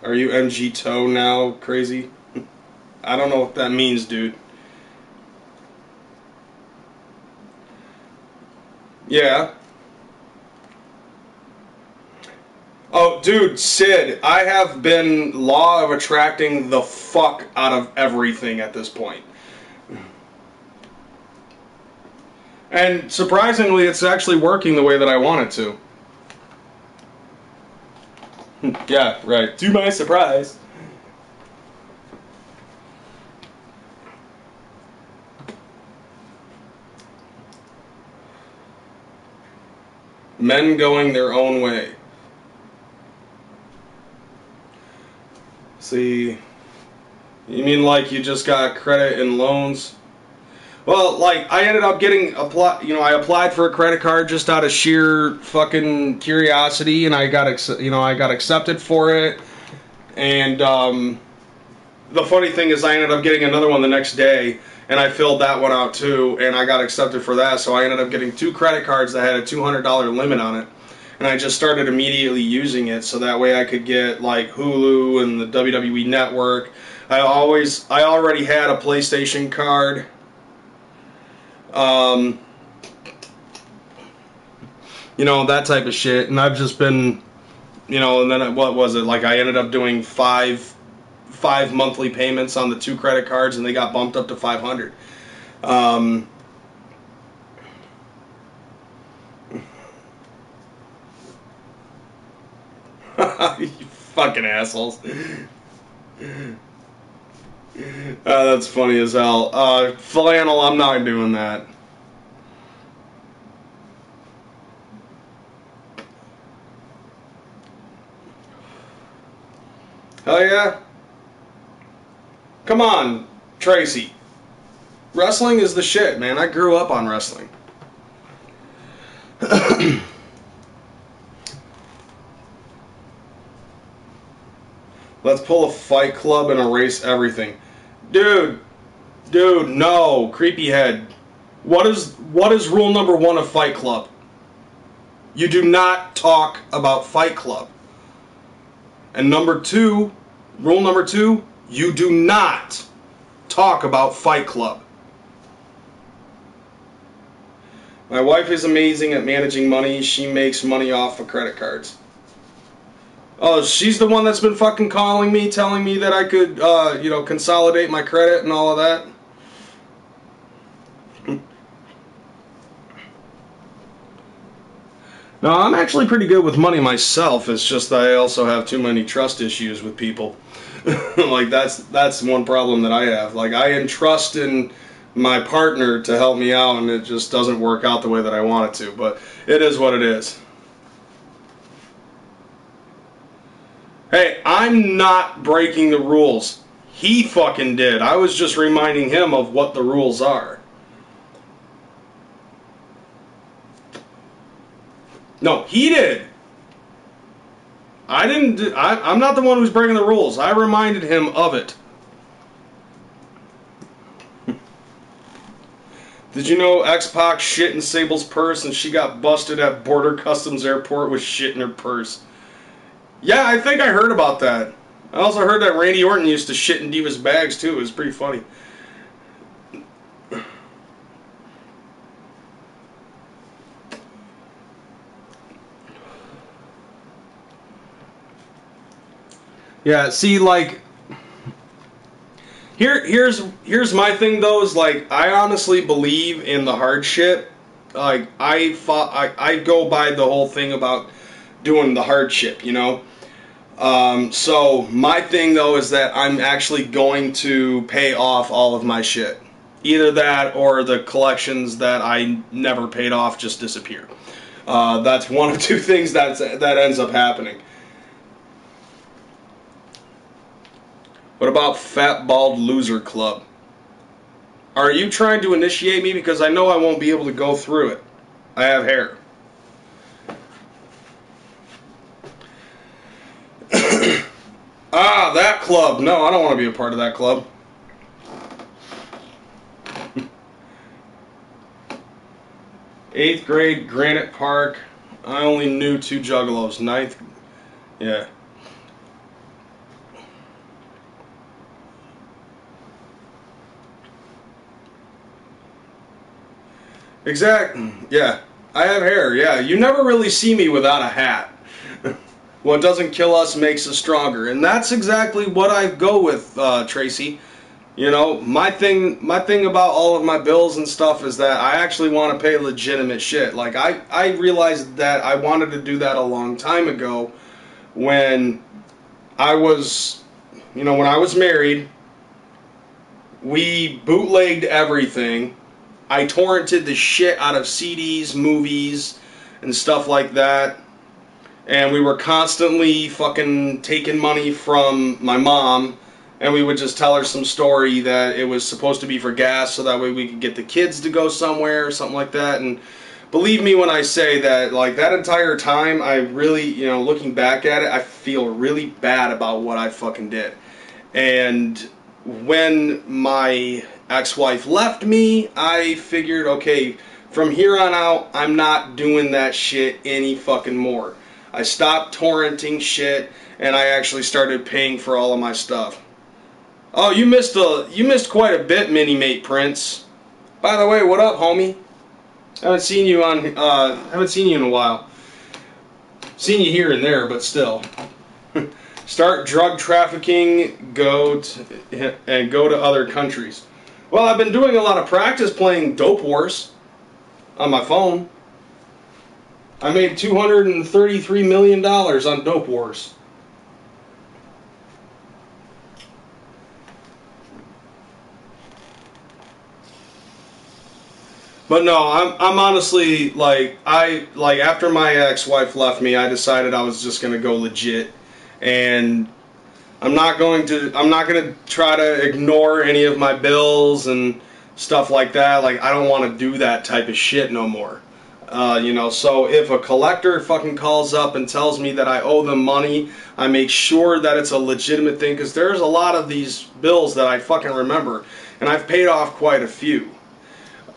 are you MG Toe now, crazy? I don't know what that means, dude. Yeah. Oh, dude, Sid, I have been law of attracting the fuck out of everything at this point. And surprisingly, it's actually working the way that I want it to. Yeah, right. To my surprise. Men going their own way. See, you mean like you just got credit and loans? Well, like, I ended up getting I applied for a credit card just out of sheer fucking curiosity, and I got accepted for it. And the funny thing is, I ended up getting another one the next day, and I filled that one out too, and I got accepted for that. So I ended up getting 2 credit cards that had a $200 limit on it, and I just started immediately using it so that way I could get like Hulu and the WWE Network. I already had a PlayStation card. You know, that type of shit, and I've just been, and then what was it, like, I ended up doing five monthly payments on the 2 credit cards, and they got bumped up to $500. You fucking assholes. That's funny as hell. Flannel, I'm not doing that. Hell yeah. Come on, Tracy. Wrestling is the shit, man. I grew up on wrestling. Let's pull a Fight Club and erase everything. Dude, no, creepy head. What is rule number 1 of Fight Club? You do not talk about Fight Club. And rule number 2, you do not talk about Fight Club. My wife is amazing at managing money. She makes money off of credit cards. Oh, she's the one that's been fucking calling me, telling me that I could, consolidate my credit and all of that. No, I'm actually pretty good with money myself. It's just that I also have too many trust issues with people. Like, that's one problem that I have. Like, I entrust in my partner to help me out, and it just doesn't work out the way that I want it to. But it is what it is. Hey, I'm not breaking the rules. He fucking did. I was just reminding him of what the rules are. No, he did. I didn't. I'm not the one who's breaking the rules. I reminded him of it. Did you know X-Pac shit in Sable's purse and she got busted at Border Customs Airport with shit in her purse? Yeah, I think I heard about that. I also heard that Randy Orton used to shit in Diva's bags too. It was pretty funny. Yeah, see, like, here's my thing though, is like, I honestly believe in the hard shit. Like, I go by the whole thing about doing the hardship, you know? So my thing though is that I'm actually going to pay off all of my shit. Either that or the collections that I never paid off just disappear. That's one of two things that ends up happening. What about Fat Bald Loser Club? Are you trying to initiate me? Because I know I won't be able to go through it. I have hair. Ah, that club. No, I don't want to be a part of that club. Eighth grade, Granite Park. I only knew 2 Juggalos. Ninth, yeah. Exactly. Yeah. I have hair. Yeah. You never really see me without a hat. What doesn't kill us makes us stronger, and that's exactly what I go with, Tracy. You know, my thing about all of my bills and stuff is that I actually want to pay legitimate shit. Like, I realized that I wanted to do that a long time ago when I was, you know, when I was married. We bootlegged everything. I torrented the shit out of CDs, movies, and stuff like that. And we were constantly fucking taking money from my mom, and we would just tell her some story that it was supposed to be for gas so that way we could get the kids to go somewhere or something like that. And believe me when I say that, like, that entire time, I really, you know, looking back at it, I feel really bad about what I fucking did. And when my ex-wife left me, I figured, okay, from here on out, I'm not doing that shit any fucking more. I stopped torrenting shit, and I actually started paying for all of my stuff. Oh, you missed quite a bit, Mini Mate Prince. By the way, what up, homie? Haven't seen you in a while. Seen you here and there, but still. Start drug trafficking, go to other countries. Well, I've been doing a lot of practice playing Dope Wars on my phone. I made $233 million on Dope Wars. But no, I'm honestly, like, after my ex-wife left me, I decided I was just gonna go legit, and I'm not gonna try to ignore any of my bills and stuff like that. Like, I don't want to do that type of shit no more. You know, so if a collector fucking calls up and tells me that I owe them money, I make sure that it's a legitimate thing, because there's a lot of these bills that I fucking remember, and I've paid off quite a few.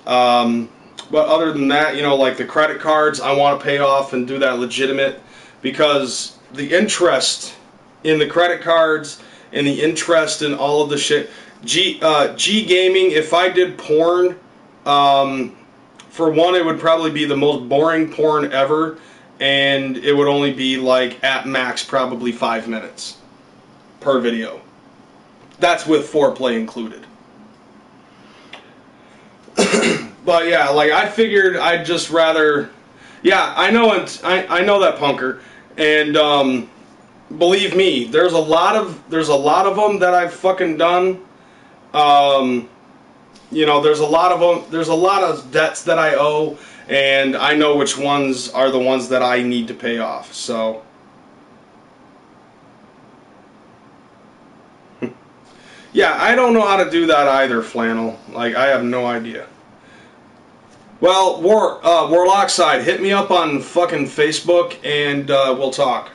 But other than that, you know, like the credit cards, I want to pay off and do that legitimate, because the interest in the credit cards and the interest in all of the shit. G Gaming, if I did porn, for one, it would probably be the most boring porn ever, and it would only be like at max probably 5 minutes per video. That's with foreplay included. But yeah, like, I figured I'd just rather, yeah, I know that punker, and believe me, there's a lot of them that I've fucking done. You know, there's a lot of them. There's a lot of debts that I owe, and I know which ones are the ones that I need to pay off. So, yeah, I don't know how to do that either, Flannel. Like, I have no idea. Well, Warlock side, hit me up on fucking Facebook, and we'll talk.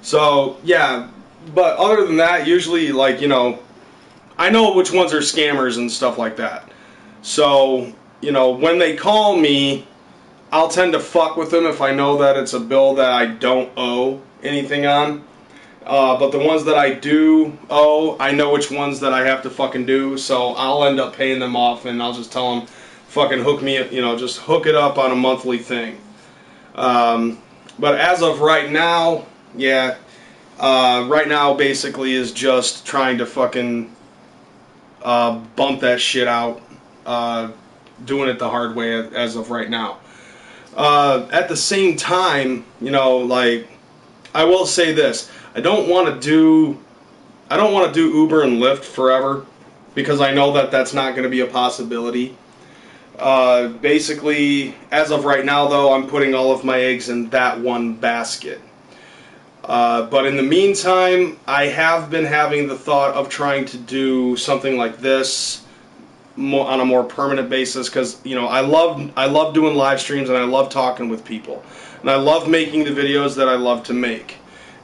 So, yeah, but other than that, usually, like, you know, I know which ones are scammers and stuff like that. So, you know, when they call me, I'll tend to fuck with them if I know that it's a bill that I don't owe anything on. But the ones that I do owe, I know which ones that I have to fucking do, so I'll end up paying them off, and I'll just tell them, fucking hook me, just hook it up on a monthly thing. But as of right now, yeah, right now basically is just trying to fucking bump that shit out, doing it the hard way as of right now. At the same time, like, I will say this: I don't want to do Uber and Lyft forever, because I know that that's not going to be a possibility. Basically, as of right now, though, I'm putting all of my eggs in that one basket. But in the meantime, I have been having the thought of trying to do something like this on a more permanent basis, because I love doing live streams, and I love talking with people, and I love making the videos that I love to make.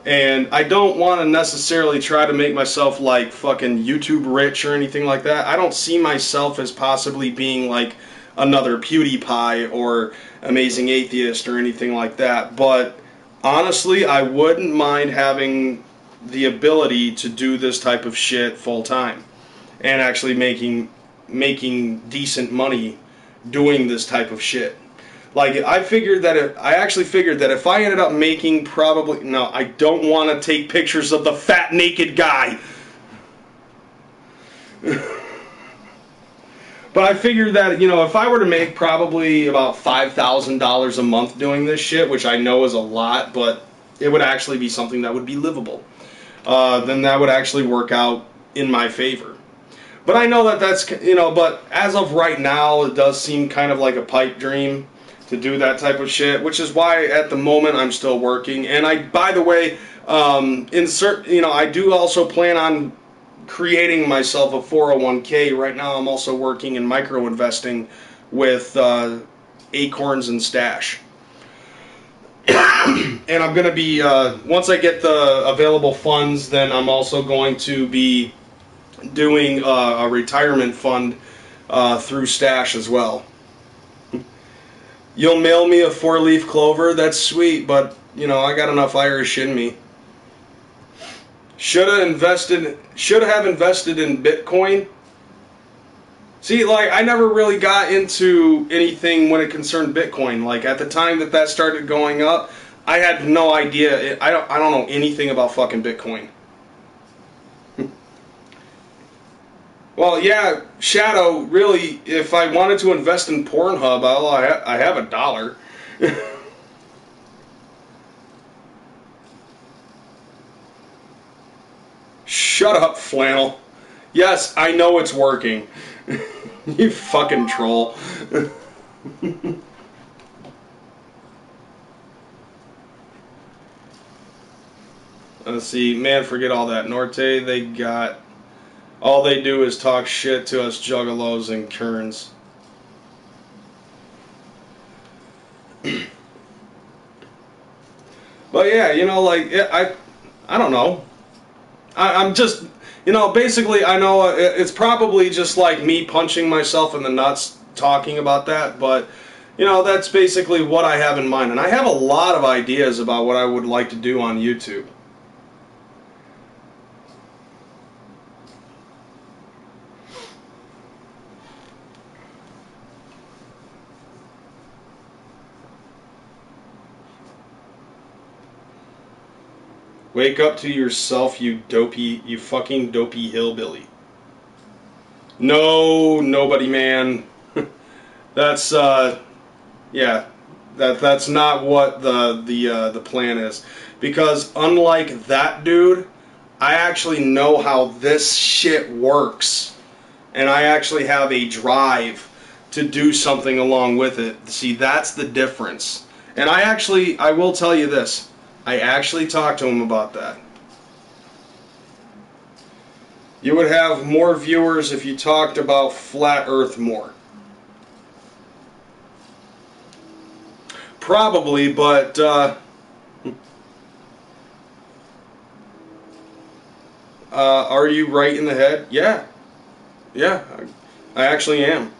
And I don't want to necessarily try to make myself like fucking YouTube rich or anything like that. I don't see myself as possibly being like another PewDiePie or Amazing Atheist or anything like that. But honestly, I wouldn't mind having the ability to do this type of shit full time and actually making decent money doing this type of shit. Like, I actually figured that if I ended up making I don't want to take pictures of the fat naked guy. But I figured that, if I were to make probably about $5,000 a month doing this shit, which I know is a lot, but it would actually be something that would be livable, then that would actually work out in my favor. But I know that but as of right now, it does seem kind of like a pipe dream to do that type of shit, which is why at the moment I'm still working. And by the way, I do also plan on creating myself a 401k. Right now I'm also working in micro investing with Acorns and Stash. And I'm going to be, once I get the available funds, then I'm also going to be doing a retirement fund through Stash as well. You'll mail me a 4-leaf clover? That's sweet, but, I got enough Irish in me. Should have invested in Bitcoin. See, like, I never really got into anything when it concerned Bitcoin. Like, at the time that started going up, I had no idea. I don't know anything about fucking Bitcoin. Well, yeah, Shadow, really, if I wanted to invest in Pornhub, I have $1. Shut up, Flannel. Yes, I know it's working. You fucking troll. Let's see, man, forget all that. Norte, all they do is talk shit to us juggalos and kerns. But yeah, I don't know. I'm just, basically I know it's probably just like me punching myself in the nuts talking about that, but, that's basically what I have in mind. And I have a lot of ideas about what I would like to do on YouTube. Wake up to yourself, you fucking dopey hillbilly. No, nobody, man. That's yeah, that's not what the plan is. Because unlike that dude, I actually know how this shit works, and I actually have a drive to do something along with it. See, that's the difference. And I will tell you this. I actually talked to him about that. You would have more viewers if you talked about flat Earth more. Probably, but are you right in the head? Yeah. Yeah, I actually am.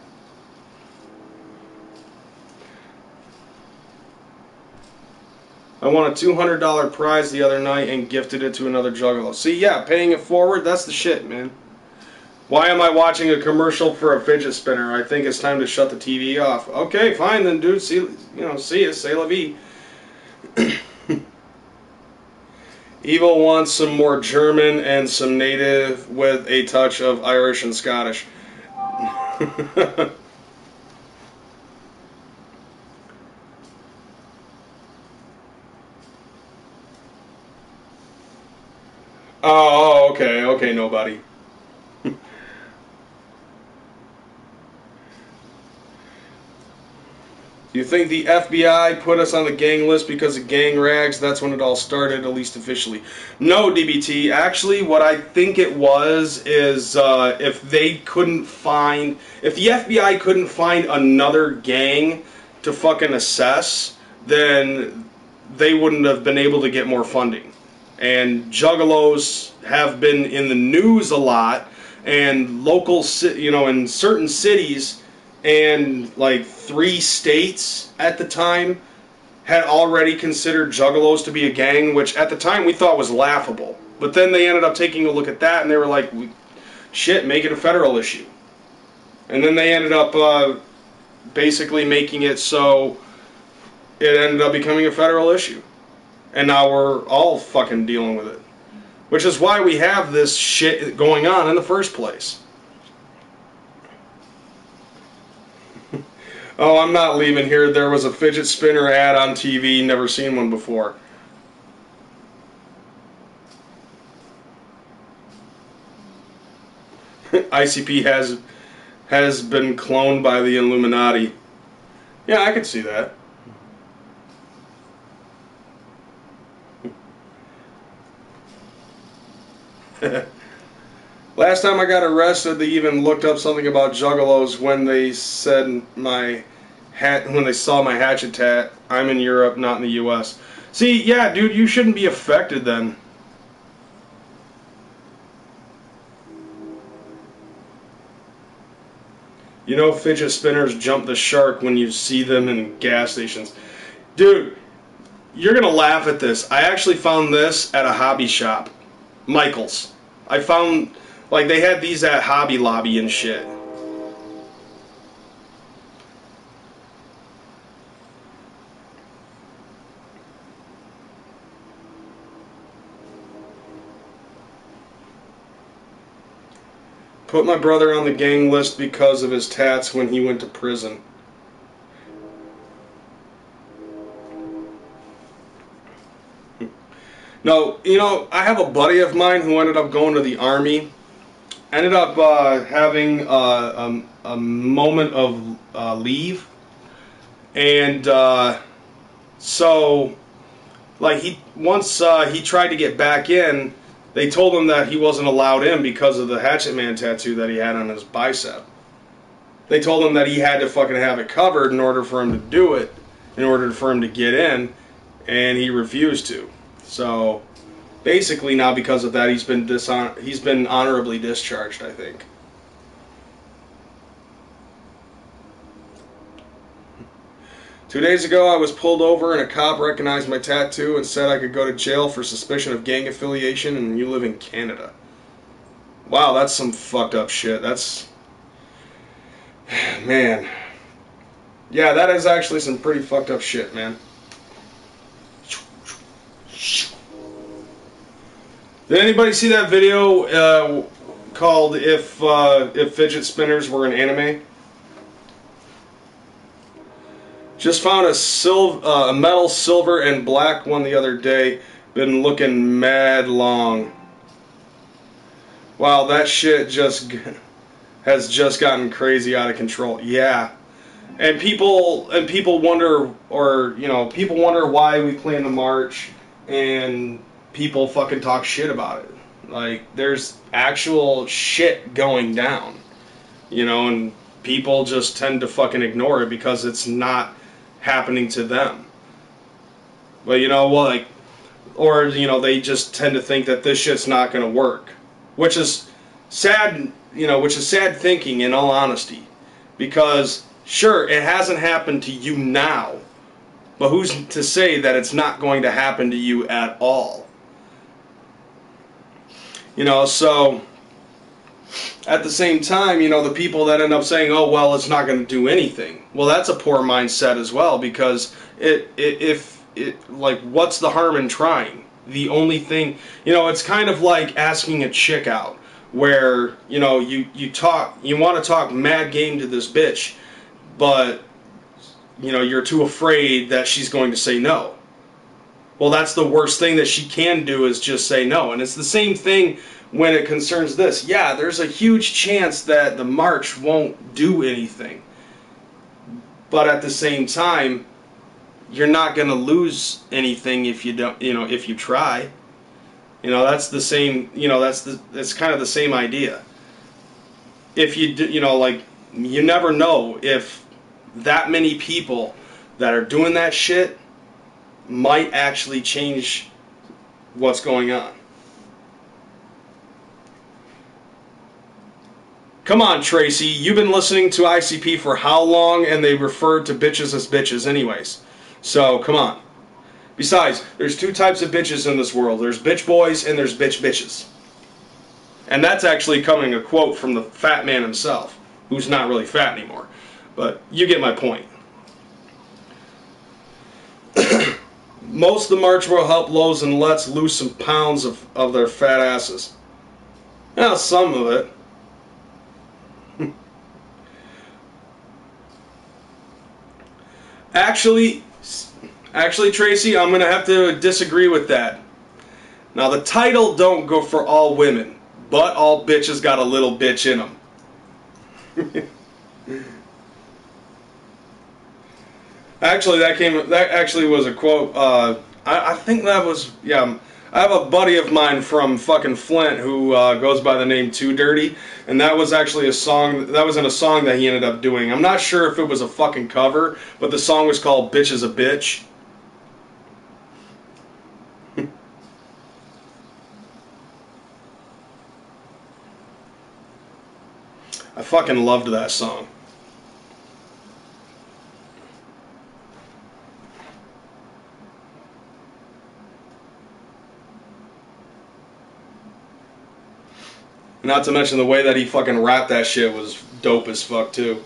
won a $200 prize the other night and gifted it to another Juggalo. See, yeah, paying it forward, that's the shit, man. Why am I watching a commercial for a fidget spinner? I think it's time to shut the TV off. Okay, fine then, dude. See ya, c'est la vie. Evil wants some more German and some native with a touch of Irish and Scottish. Oh, okay, okay, nobody. You think the FBI put us on the gang list because of gang rags? That's when it all started, at least officially. No, DBT. Actually, what I think it was is if the FBI couldn't find another gang to fucking assess, then they wouldn't have been able to get more funding. And Juggalos have been in the news a lot, and local, in certain cities. And like 3 states at the time had already considered Juggalos to be a gang, which at the time we thought was laughable. But then they ended up taking a look at that and they were like, shit, make it a federal issue. And then they ended up basically making it so it ended up becoming a federal issue. And now we're all fucking dealing with it. Which is why we have this shit going on in the first place. Oh, I'm not leaving here. There was a fidget spinner ad on TV. Never seen one before. ICP has been cloned by the Illuminati. Yeah, I could see that. Last time I got arrested, they even looked up something about Juggalos when they said when they saw my hatchet tat. I'm in Europe, not in the U.S. See, yeah, dude, you shouldn't be affected then. You know, fidget spinners jump the shark when you see them in gas stations. Dude, you're gonna laugh at this. I actually found this at a hobby shop, Michael's. I found. Like, they had these at Hobby Lobby and shit. Put my brother on the gang list because of his tats when he went to prison. No, I have a buddy of mine who ended up going to the Army. Ended up having a moment of leave, and so like once he tried to get back in, they told him that he wasn't allowed in because of the Hatchet Man tattoo that he had on his bicep. They told him that he had to fucking have it covered in order for him to do it, in order for him to get in, and he refused to. So basically now because of that he's been honorably discharged, I think. Two days ago I was pulled over and a cop recognized my tattoo and said I could go to jail for suspicion of gang affiliation and you live in Canada. Wow, that's some fucked up shit. That's... Man. Yeah, that is actually some pretty fucked up shit, man. Did anybody see that video called "If Fidget Spinners Were an Anime"? Just found a metal silver and black one the other day. Been looking mad long. Wow, that shit has just gotten crazy out of control. Yeah, and people wonder, or people wonder why we plan the march, and people fucking talk shit about it. Like, there's actual shit going down, and people just tend to fucking ignore it because it's not happening to them. But they just tend to think that this shit's not gonna work, which is sad, which is sad thinking, in all honesty, because sure, it hasn't happened to you now, But who's to say that it's not going to happen to you at all? You know, so at the same time, you know, the people that end up saying, oh, well, it's not going to do anything. Well, that's a poor mindset as well, because like, what's the harm in trying? The only thing, you know, it's kind of like asking a chick out, where, you know, you want to talk mad game to this bitch, but, you know, you're too afraid that she's going to say no. Well, that's the worst thing that she can do, is just say no. And it's the same thing when it concerns this. Yeah, there's a huge chance that the march won't do anything. But at the same time, you're not going to lose anything if you don't, you know, if you try. You know, that's the same, you know, that's kind of the same idea. If you do, you know, like, you never know if that many people that are doing that shit might actually change what's going on. Come on, Tracy, you've been listening to ICP for how long, and they refer to bitches as bitches anyways. So, come on. Besides, there's two types of bitches in this world. There's bitch boys and there's bitch bitches. And that's actually coming a quote from the fat man himself, who's not really fat anymore. But you get my point. Most of the march will help Lowe's and lets loose some pounds of their fat asses. Now, some of it. Actually, Tracy, I'm going to have to disagree with that. Now, the title don't go for all women, but all bitches got a little bitch in them. Actually, that actually was a quote. I think that was, yeah. I have a buddy of mine from fucking Flint who goes by the name Too Dirty, and that was actually a song, that was in a song that he ended up doing. I'm not sure if it was a fucking cover, but the song was called Bitch is a Bitch. I fucking loved that song. Not to mention the way that he fucking rapped that shit was dope as fuck too.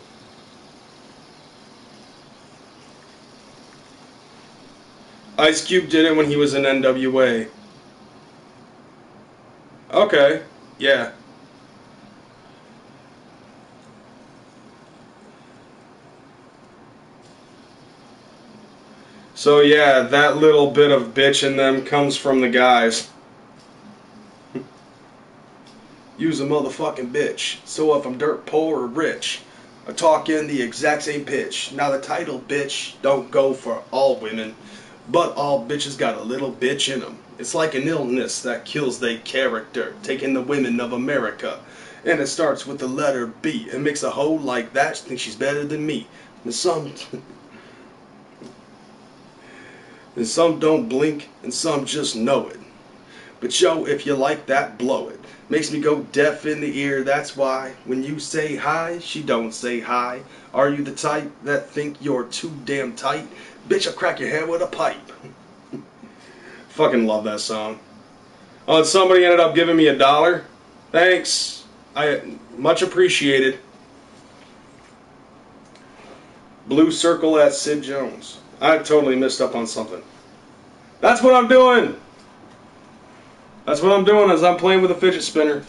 Ice Cube did it when he was in NWA. Okay, yeah. So yeah, that little bit of bitch in them comes from the guys. Use a motherfucking bitch. So if I'm dirt poor or rich, I talk in the exact same pitch. Now the title bitch don't go for all women, but all bitches got a little bitch in them. It's like an illness that kills their character, taking the women of America. And it starts with the letter B. It makes a hoe like that think she's better than me. And some don't blink, and some just know it. But yo, if you like that, blow it. Makes me go deaf in the ear, that's why. When you say hi, she don't say hi. Are you the type that think you're too damn tight? Bitch, I'll crack your head with a pipe. Fucking love that song. Oh, and somebody ended up giving me $1. Thanks. Much appreciated. Blue circle at Sid Jones. I totally missed up on something. That's what I'm doing. That's what I'm doing, is I'm playing with a fidget spinner.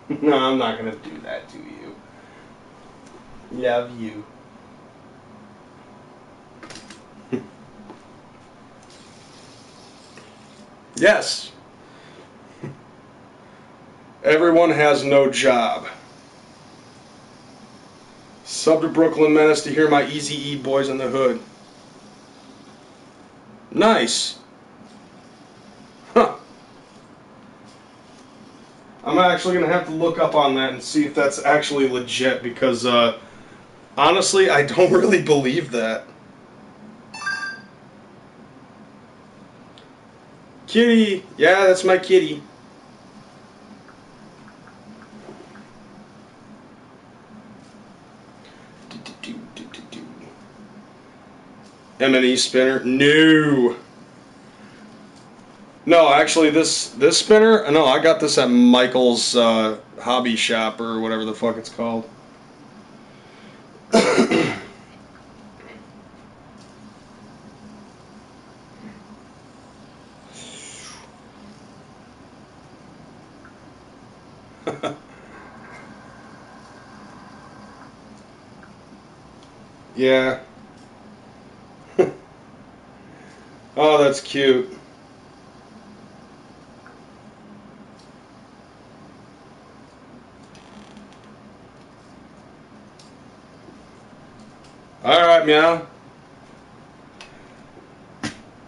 No, I'm not going to do that to you. Love you. Yes. Everyone has no job. Sub to Brooklyn Menace to hear my Eazy-E Boys in the Hood. Nice. Huh. I'm actually going to have to look up on that and see if that's actually legit, because honestly, I don't really believe that. Kitty. Yeah, that's my kitty. M&E spinner? No. No, actually, this spinner. No, I got this at Michael's hobby shop or whatever the fuck it's called. Yeah. Oh, that's cute. Alright, meow.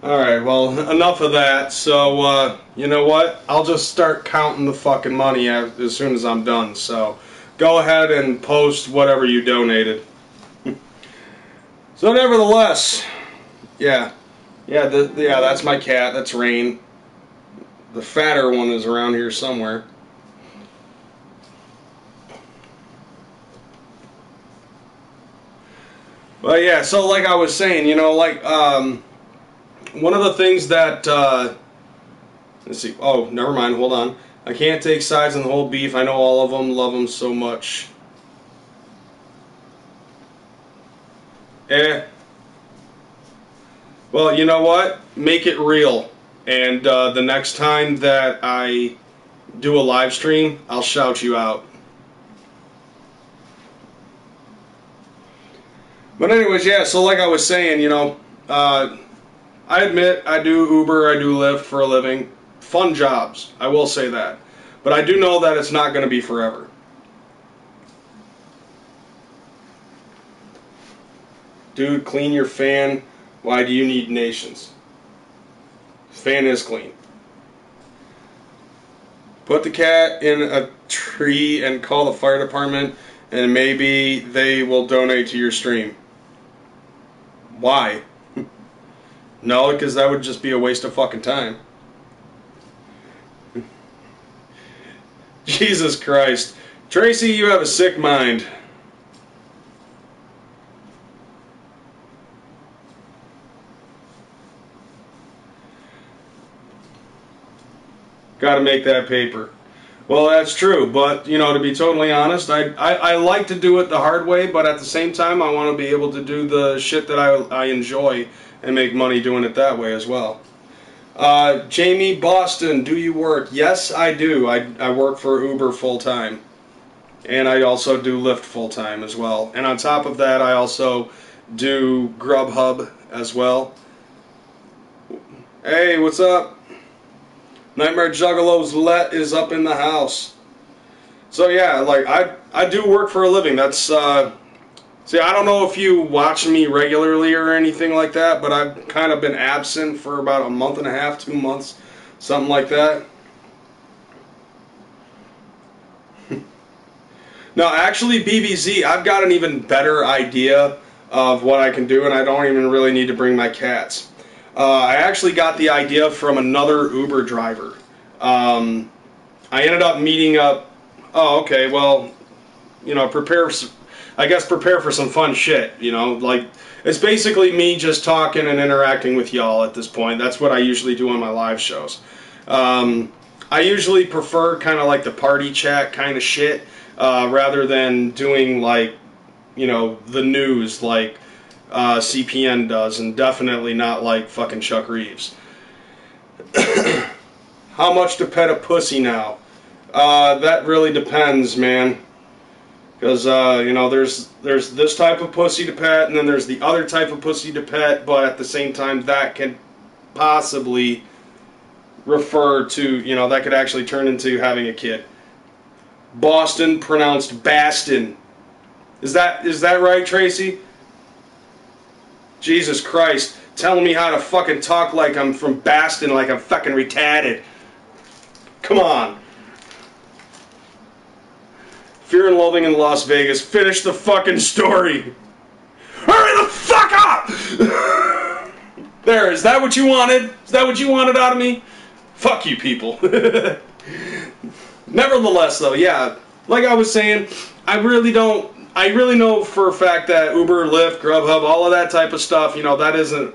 Alright, well, enough of that. So, you know what? I'll just start counting the fucking money as soon as I'm done. So, go ahead and post whatever you donated. So, nevertheless, yeah. Yeah, yeah, that's my cat. That's Rain. The fatter one is around here somewhere. But yeah, so like I was saying, you know, like, one of the things that, let's see, oh, never mind, hold on. I can't take sides on the whole beef. I know all of them, love them so much. Well, you know what? Make it real. And the next time that I do a live stream, I'll shout you out. But anyways, yeah, so like I was saying, you know, I admit I do Uber, I do Lyft for a living. Fun jobs, I will say that. But I do know that it's not going to be forever. Dude, clean your fan. Why do you need nations? Fan is clean. Put the cat in a tree and call the fire department, and maybe they will donate to your stream. Why? No, because that would just be a waste of fucking time. Jesus Christ. Tracy, you have a sick mind. Got to make that paper. Well, that's true, but, you know, to be totally honest, I like to do it the hard way, but at the same time, I want to be able to do the shit that I enjoy and make money doing it that way as well. Jamie Boston, do you work? Yes, I do. I work for Uber full-time, and I also do Lyft full-time as well. And on top of that, I also do Grubhub as well. Hey, what's up? Nightmare Juggalo's Let is up in the house. So yeah, like I do work for a living. That's see, I don't know if you watch me regularly or anything like that, but I've kind of been absent for about a month and a half, 2 months, something like that. No, actually, BBZ, I've got an even better idea of what I can do, and I don't even really need to bring my cats. I actually got the idea from another Uber driver. I ended up meeting up. Oh, okay. Well, you know, prepare for some fun shit. You know, like it's basically me just talking and interacting with y'all at this point. That's what I usually do on my live shows. I usually prefer kind of like the party chat kind of shit rather than doing like, you know, the news like CPN does, and definitely not like fucking Chuck Reeves. How much to pet a pussy now? That really depends, man. Because you know, there's this type of pussy to pet, and then there's the other type of pussy to pet. But at the same time, that can possibly refer to, you know, that could actually turn into having a kid. Boston pronounced Baston. Is that right, Tracy? Jesus Christ, telling me how to fucking talk like I'm from Baston, like I'm fucking retarded. Come on. Fear and Loathing in Las Vegas. Finish the fucking story. Hurry the fuck up! There, is that what you wanted? Is that what you wanted out of me? Fuck you people. Nevertheless, though, yeah, like I was saying, I really don't I really know for a fact that Uber, Lyft, Grubhub, all of that type of stuff, you know, that isn't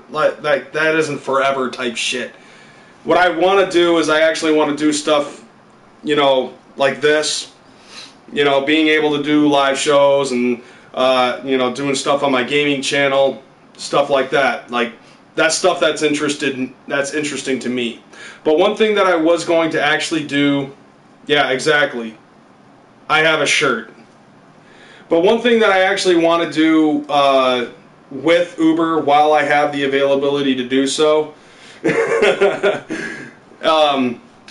forever type shit. What I want to do is I actually want to do stuff, you know, like this, you know, being able to do live shows and, you know, doing stuff on my gaming channel, stuff like that. Like, that's stuff that's interesting to me. But one thing that I was going to actually do, yeah, exactly, I have a shirt. But one thing that I actually want to do with Uber while I have the availability to do so, I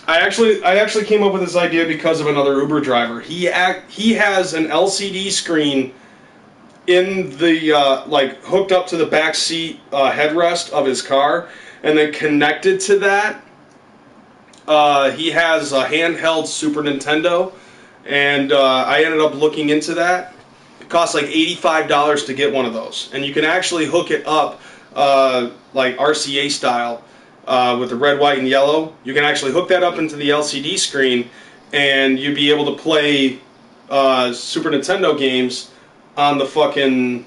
actually came up with this idea because of another Uber driver. He has an LCD screen in the like hooked up to the back seat headrest of his car, and then connected to that, he has a handheld Super Nintendo, and I ended up looking into that. It costs like $85 to get one of those, and you can actually hook it up like RCA style. With the red, white, and yellow, you can actually hook that up into the LCD screen, and you'd be able to play Super Nintendo games on the fucking...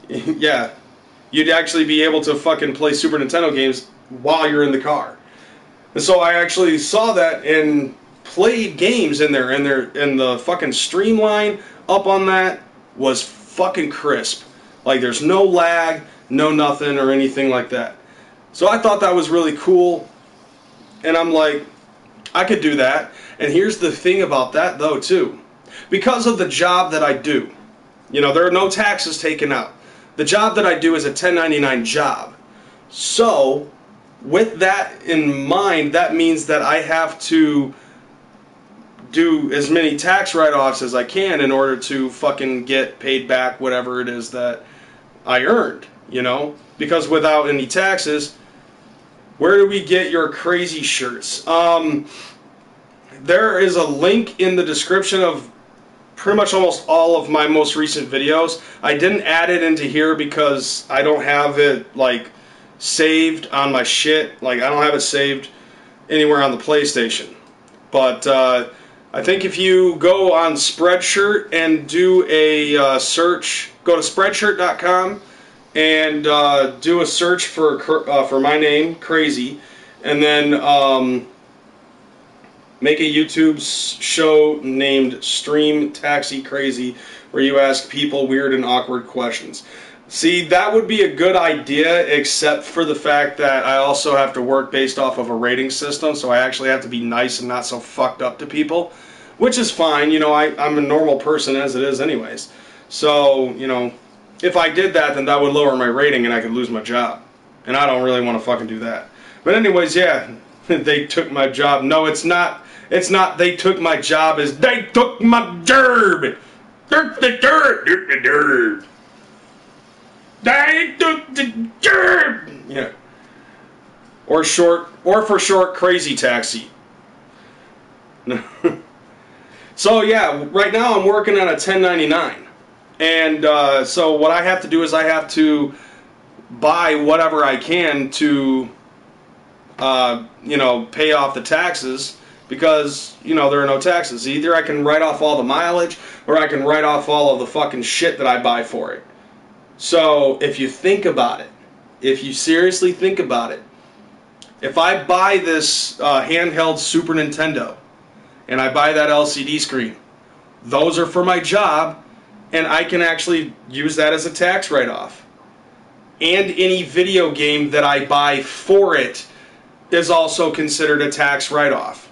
yeah, you'd actually be able to fucking play Super Nintendo games while you're in the car. And so I actually saw that and played games in there, and the fucking streamline up on that was fucking crisp. Like, there's no lag, no nothing, or anything like that. So I thought that was really cool, and I'm like, I could do that. And here's the thing about that, though, too. Because of the job that I do, you know, there are no taxes taken out. The job that I do is a 1099 job. So, with that in mind, that means that I have to do as many tax write-offs as I can in order to fucking get paid back whatever it is that I earned, you know? Because without any taxes... Where do we get your crazy shirts? There is a link in the description of pretty much almost all of my most recent videos. I didn't add it into here because I don't have it, like, saved on my shit. Like, I don't have it saved anywhere on the PlayStation. But I think if you go on Spreadshirt and do a search, go to Spreadshirt.com and do a search for my name, Kreyz, and then make a YouTube show named Stream Taxi Crazy, where you ask people weird and awkward questions. See, that would be a good idea, except for the fact that I also have to work based off of a rating system, so I actually have to be nice and not so fucked up to people, which is fine. You know, I'm a normal person as it is anyways. So, you know, if I did that, then that would lower my rating and I could lose my job. And I don't really want to fucking do that. But anyways, yeah, they took my job. No, it's not they took my job, it's they took my gerb. They took the gerb. Yeah. Or for short, Crazy Taxi. So yeah, right now I'm working on a 1099. And so what I have to do is I have to buy whatever I can to, you know, pay off the taxes, because, you know, there are no taxes. Either I can write off all the mileage, or I can write off all of the fucking shit that I buy for it. So if you think about it, if you seriously think about it, if I buy this handheld Super Nintendo, and I buy that LCD screen, those are for my job, and I can actually use that as a tax write-off. And any video game that I buy for it is also considered a tax write-off.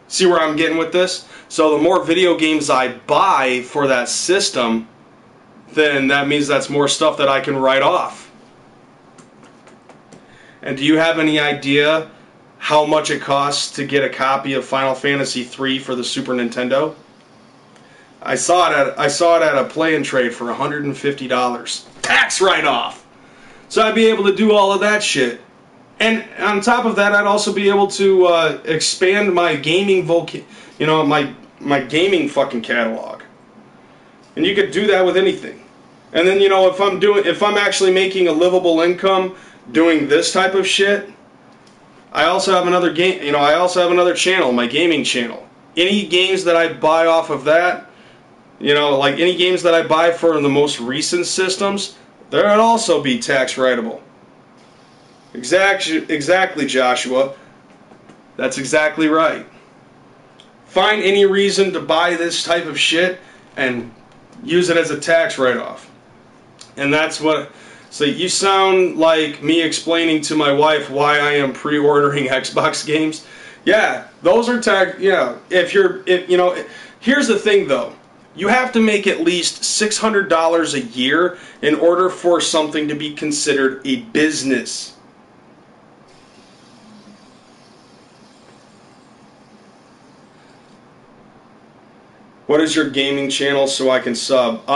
See where I'm getting with this? So the more video games I buy for that system, then that means that's more stuff that I can write off. And do you have any idea how much it costs to get a copy of Final Fantasy III for the Super Nintendo? I saw it at a play and trade for $150. Tax write-off! So I'd be able to do all of that shit. And on top of that, I'd also be able to expand my gaming my gaming fucking catalog. And you could do that with anything. And then, you know, if I'm actually making a livable income doing this type of shit, I also have another channel, my gaming channel. any games that I buy off of that, you know, like any games that I buy for the most recent systems, there would also be tax writable. Exactly, Joshua. That's exactly right. Find any reason to buy this type of shit and use it as a tax write-off. And that's what... So you sound like me explaining to my wife why I am pre-ordering Xbox games. Yeah, those are tax... Yeah, if you know... Here's the thing, though. You have to make at least $600 a year in order for something to be considered a business. What is your gaming channel so I can sub?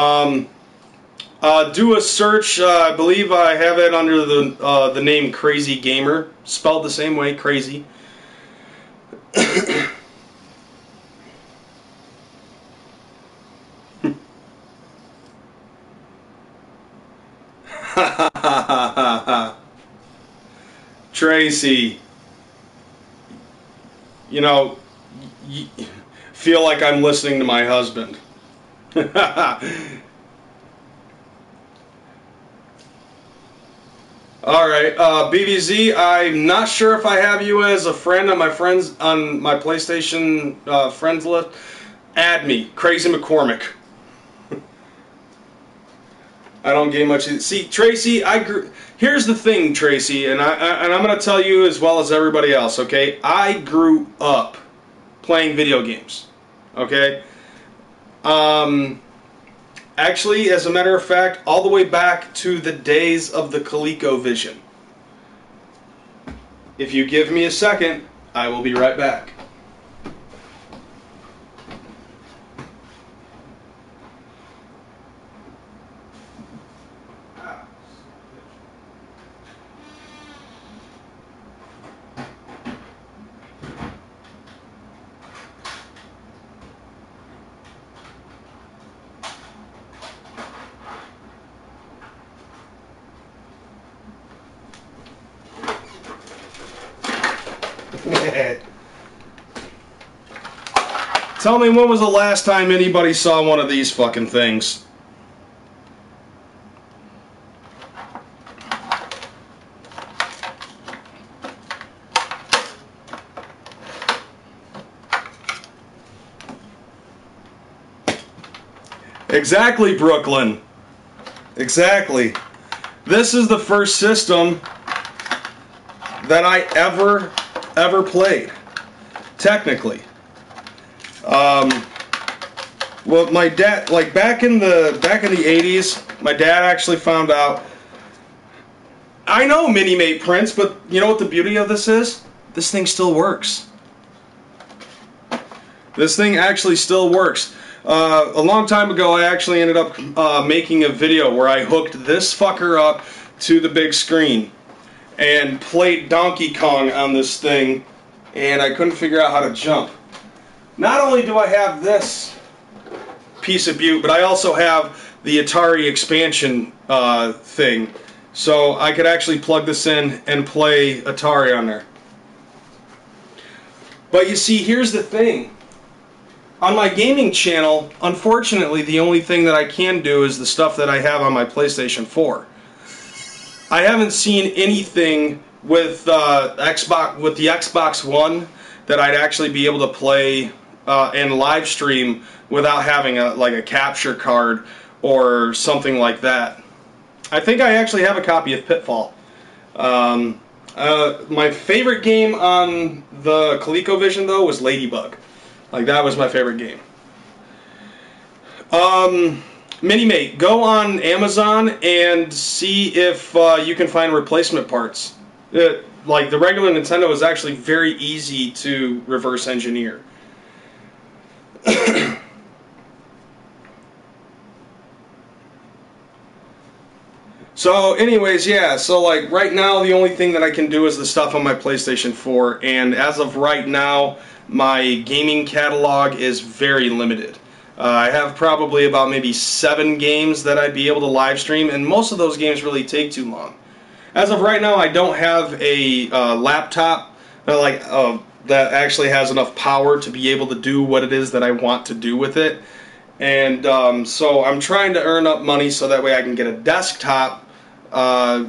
Do a search. I believe I have it under the name Crazy Gamer, spelled the same way, crazy. Tracy, you know, feel like I'm listening to my husband. Alright, BVZ, I'm not sure if I have you as a friend on my PlayStation friends list. Add me, Crazy McCormick. I don't game much. See, Tracy, here's the thing, Tracy, and I'm going to tell you as well as everybody else, okay? I grew up playing video games, okay? Actually, as a matter of fact, all the way back to the days of the ColecoVision. If you give me a second, I will be right back. Tell me, when was the last time anybody saw one of these fucking things? Exactly, Brooklyn. Exactly. This is the first system that I ever played, technically. Well, my dad, like back in the 80s, my dad actually found out. I know Mini-Mate prints, but you know what the beauty of this is? This thing still works. This thing actually still works. A long time ago, I actually ended up making a video where I hooked this fucker up to the big screen and played Donkey Kong on this thing, and I couldn't figure out how to jump. Not only do I have this piece of beaut, but I also have the Atari expansion thing, so I could actually plug this in and play Atari on there. But you see, here's the thing. On my gaming channel, unfortunately, the only thing that I can do is the stuff that I have on my PlayStation 4. I haven't seen anything with the Xbox One that I'd actually be able to play and live stream without having a capture card or something like that. I think I actually have a copy of Pitfall. My favorite game on the ColecoVision, though, was Ladybug. Like, that was my favorite game. Mini-Mate, go on Amazon and see if you can find replacement parts. Like, the regular Nintendo is actually very easy to reverse engineer. So anyways, yeah, so like right now the only thing that I can do is the stuff on my PlayStation 4, and as of right now my gaming catalog is very limited. I have probably about maybe 7 games that I'd be able to live stream, and most of those games really take too long. As of right now, I don't have a laptop, like a that actually has enough power to be able to do what it is that I want to do with it. And so I'm trying to earn up money so that way I can get a desktop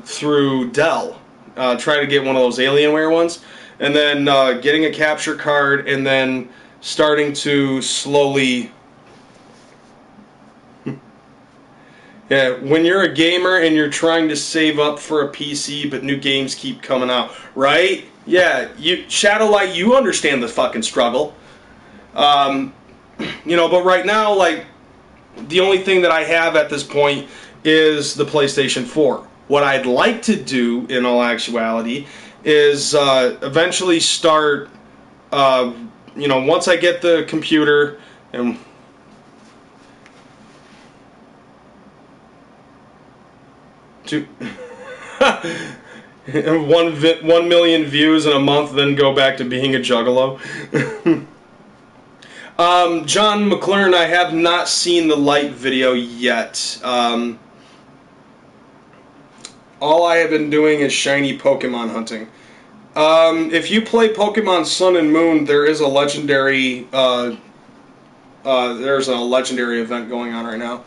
through Dell. Try to get one of those Alienware ones. And then getting a capture card, and then starting to slowly... Yeah, when you're a gamer and you're trying to save up for a PC, but new games keep coming out, right? Yeah, Shadowlight, you understand the fucking struggle. You know, but right now, like, the only thing that I have at this point is the PlayStation 4. What I'd like to do, in all actuality, is eventually start, you know, once I get the computer and... to 1 million views in a month, then go back to being a Juggalo. John McLaren, I have not seen the light video yet. All I have been doing is shiny Pokemon hunting. If you play Pokemon Sun and Moon, there is a legendary event going on right now.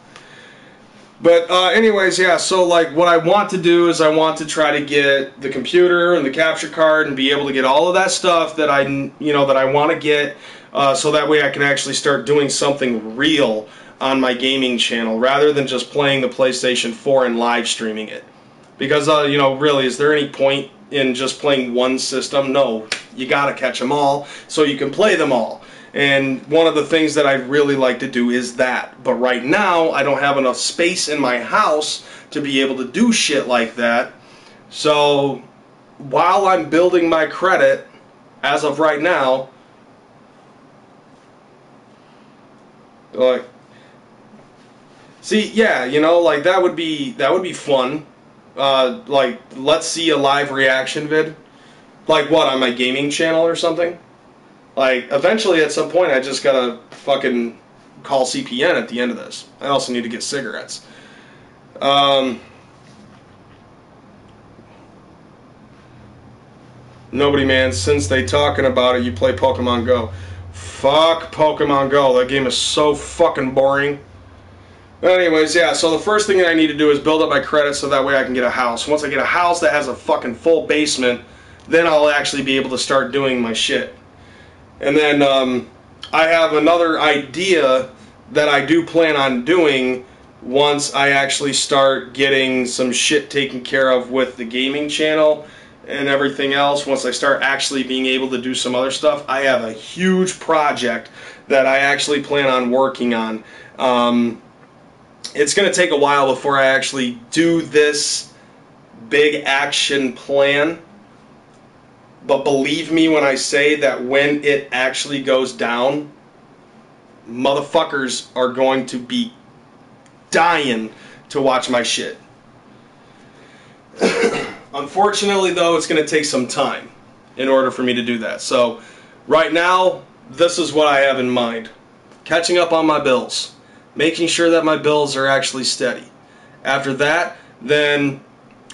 But anyways, yeah, so like what I want to do is I want to try to get the computer and the capture card and be able to get all of that stuff that I want to get, so that way I can actually start doing something real on my gaming channel rather than just playing the PlayStation 4 and live streaming it. Because you know, really, is there any point in just playing one system? No, you gotta catch them all so you can play them all. And one of the things that I'd really like to do is that. But right now, I don't have enough space in my house to be able to do shit like that. So, while I'm building my credit, as of right now, like, see, yeah, you know, like, that would be fun. Like, let's see a live reaction vid. Like, what, on my gaming channel or something? Like, eventually, at some point, I just gotta fucking call CPN at the end of this. I also need to get cigarettes. Nobody, man, since they talking about it, you play Pokemon Go. Fuck Pokemon Go. That game is so fucking boring. Anyways, yeah, so the first thing that I need to do is build up my credit so that way I can get a house. Once I get a house that has a fucking full basement, then I'll actually be able to start doing my shit. And then I have another idea that I do plan on doing once I actually start getting some shit taken care of with the gaming channel and everything else. Once I start actually being able to do some other stuff, I have a huge project that I actually plan on working on. It's going to take a while before I actually do this big action plan. But believe me when I say that when it actually goes down, motherfuckers are going to be dying to watch my shit. Unfortunately, though, it's going to take some time in order for me to do that. So, right now, this is what I have in mind. Catching up on my bills. Making sure that my bills are actually steady. After that, then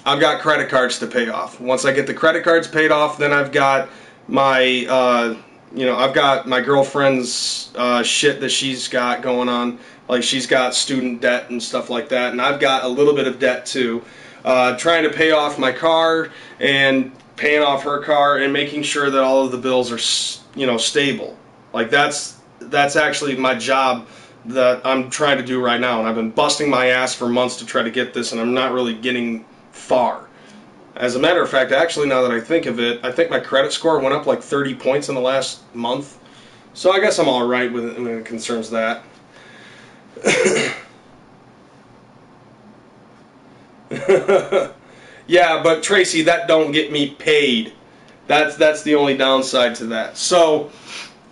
I've got credit cards to pay off. Once I get the credit cards paid off, then I've got my, I've got my girlfriend's shit that she's got going on. Like, she's got student debt and stuff like that, and I've got a little bit of debt too. Trying to pay off my car and paying off her car and making sure that all of the bills are, you know, stable. Like, that's actually my job that I'm trying to do right now, and I've been busting my ass for months to try to get this, and I'm not really getting far. As a matter of fact, actually, now that I think of it, I think my credit score went up like 30 points in the last month. So I guess I'm alright when it concerns that. Yeah, but Tracy, that don't get me paid. That's the only downside to that. So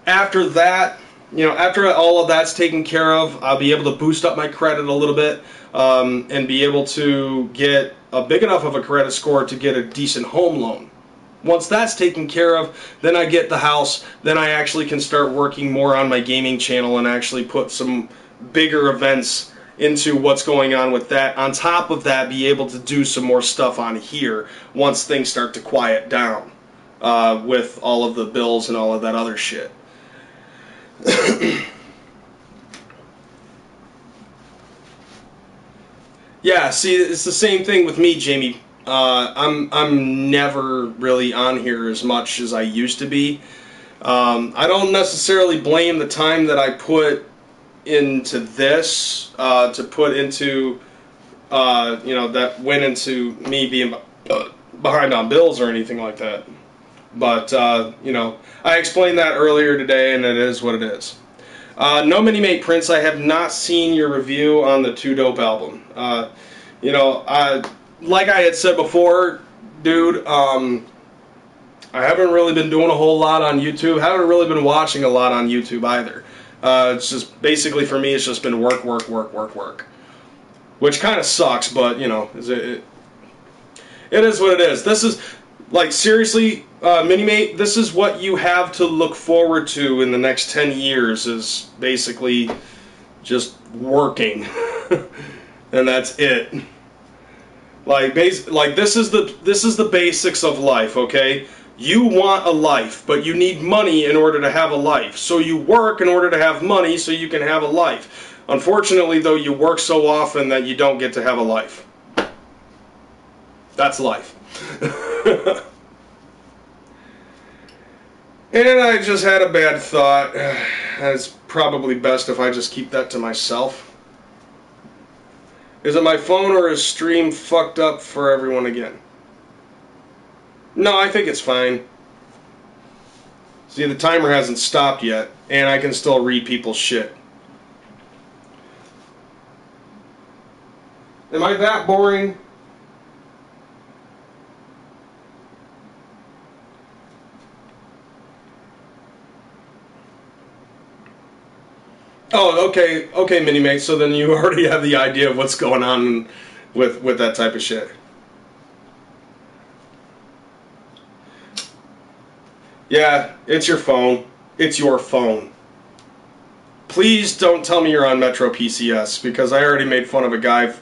after that, you know, after all of that's taken care of, I'll be able to boost up my credit a little bit, and be able to get a big enough of a credit score to get a decent home loan. Once that's taken care of, then I get the house, then I actually can start working more on my gaming channel and actually put some bigger events into what's going on with that. On top of that, be able to do some more stuff on here once things start to quiet down. with all of the bills and all of that other shit. Yeah, see, it's the same thing with me, Jamie. I'm never really on here as much as I used to be. I don't necessarily blame the time that I put into this, to put into, that went into me being behind on bills or anything like that. But, I explained that earlier today, and it is what it is. No Mini-Mate Prince, I have not seen your review on the Too Dope album. Like I had said before, dude, I haven't really been doing a whole lot on YouTube. Haven't really been watching a lot on YouTube either. It's just, basically for me, it's just been work. Which kind of sucks, but, it is what it is. This is, like, seriously, Mini-Mate, this is what you have to look forward to in the next 10 years, is basically just working. And that's it. Like, this is the basics of life, okay? You want a life, but you need money in order to have a life. So you work in order to have money so you can have a life. Unfortunately, though, you work so often that you don't get to have a life. That's life. And I just had a bad thought. It's probably best if I just keep that to myself. Is it my phone or is stream fucked up for everyone again? No, I think it's fine. See, the timer hasn't stopped yet, and I can still read people's shit. Am I that boring? Oh, okay, Mini-Mate, so then you already have the idea of what's going on with that type of shit. Yeah, it's your phone. It's your phone. Please don't tell me you're on Metro PCS, because I already made fun of a guy,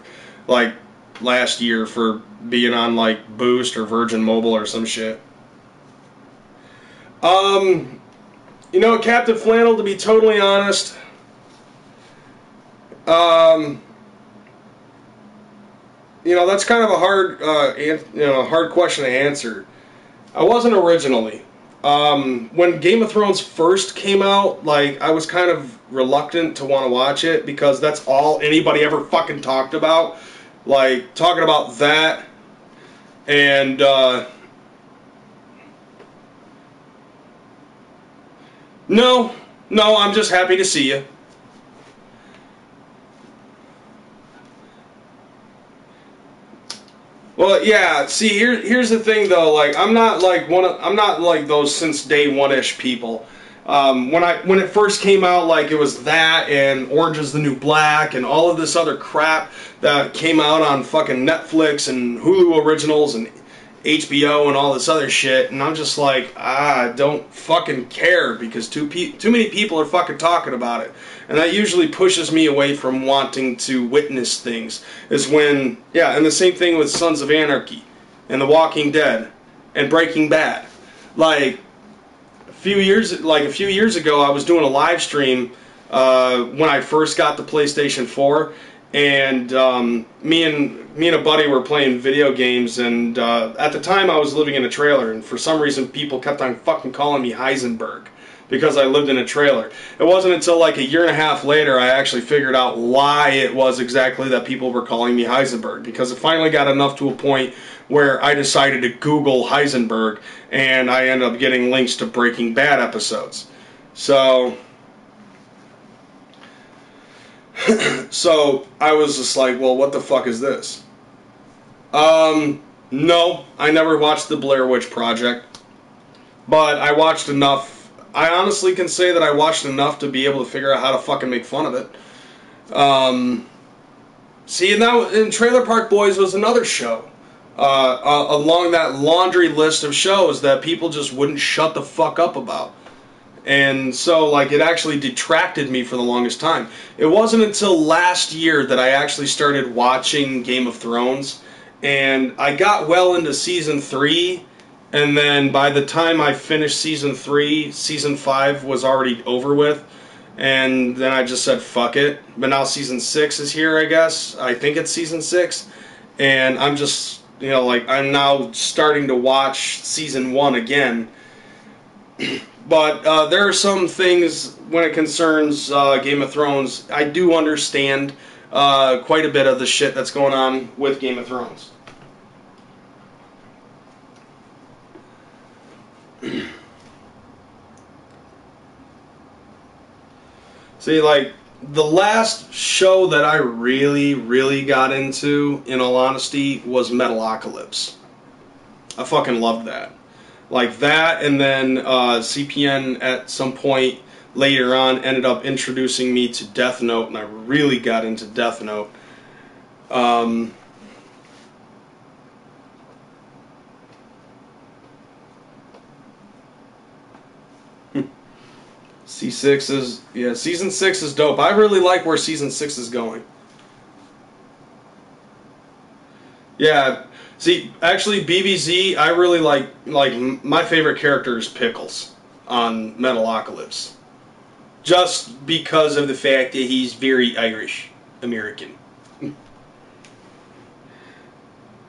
like, last year for being on, like, Boost or Virgin Mobile or some shit. Captain Flannel, to be totally honest, that's kind of a hard question to answer. I wasn't originally. When Game of Thrones first came out, like, I was kind of reluctant to want to watch it because that's all anybody ever fucking talked about. Like, talking about that and, No, I'm just happy to see you. Well, yeah. See, here's the thing, though. Like, I'm not like those since day one-ish people. When it first came out, like, it was that and Orange is the New Black and all of this other crap that came out on fucking Netflix and Hulu originals and HBO and all this other shit, and I'm just like, I don't fucking care because too many people are fucking talking about it, and that usually pushes me away from wanting to witness things. Is when, yeah, and the same thing with Sons of Anarchy and The Walking Dead and Breaking Bad. Like a few years ago, I was doing a live stream when I first got the PlayStation 4. And me and a buddy were playing video games, and at the time I was living in a trailer, and for some reason people kept on fucking calling me Heisenberg because I lived in a trailer. It wasn't until like a year and a half later I actually figured out why it was exactly that people were calling me Heisenberg, because it finally got enough to a point where I decided to Google Heisenberg, and I ended up getting links to Breaking Bad episodes. So I was just like, well, what the fuck is this? No, I never watched the Blair Witch Project, but I watched enough. I honestly can say that I watched enough to be able to figure out how to fucking make fun of it. See, and Trailer Park Boys was another show along that laundry list of shows that people just wouldn't shut the fuck up about. And so, like, it actually detracted me for the longest time. It wasn't until last year that I actually started watching Game of Thrones, and I got well into Season 3, And then by the time I finished season 3, season 5 was already over with. And then I just said, fuck it. But now season 6 is here, I guess. I think it's season 6. And I'm just, you know, like, I'm now starting to watch season 1 again. But there are some things when it concerns Game of Thrones. I do understand quite a bit of the shit that's going on with Game of Thrones. See, like, the last show that I really, really got into, in all honesty, was Metalocalypse. I fucking loved that. Like that, and then CPN at some point later on ended up introducing me to Death Note, and I really got into Death Note. C6 is, yeah, season 6 is dope. I really like where season 6 is going. Yeah, see, actually, BBZ, I really like my favorite character is Pickles on Metalocalypse. Just because of the fact that he's very Irish American.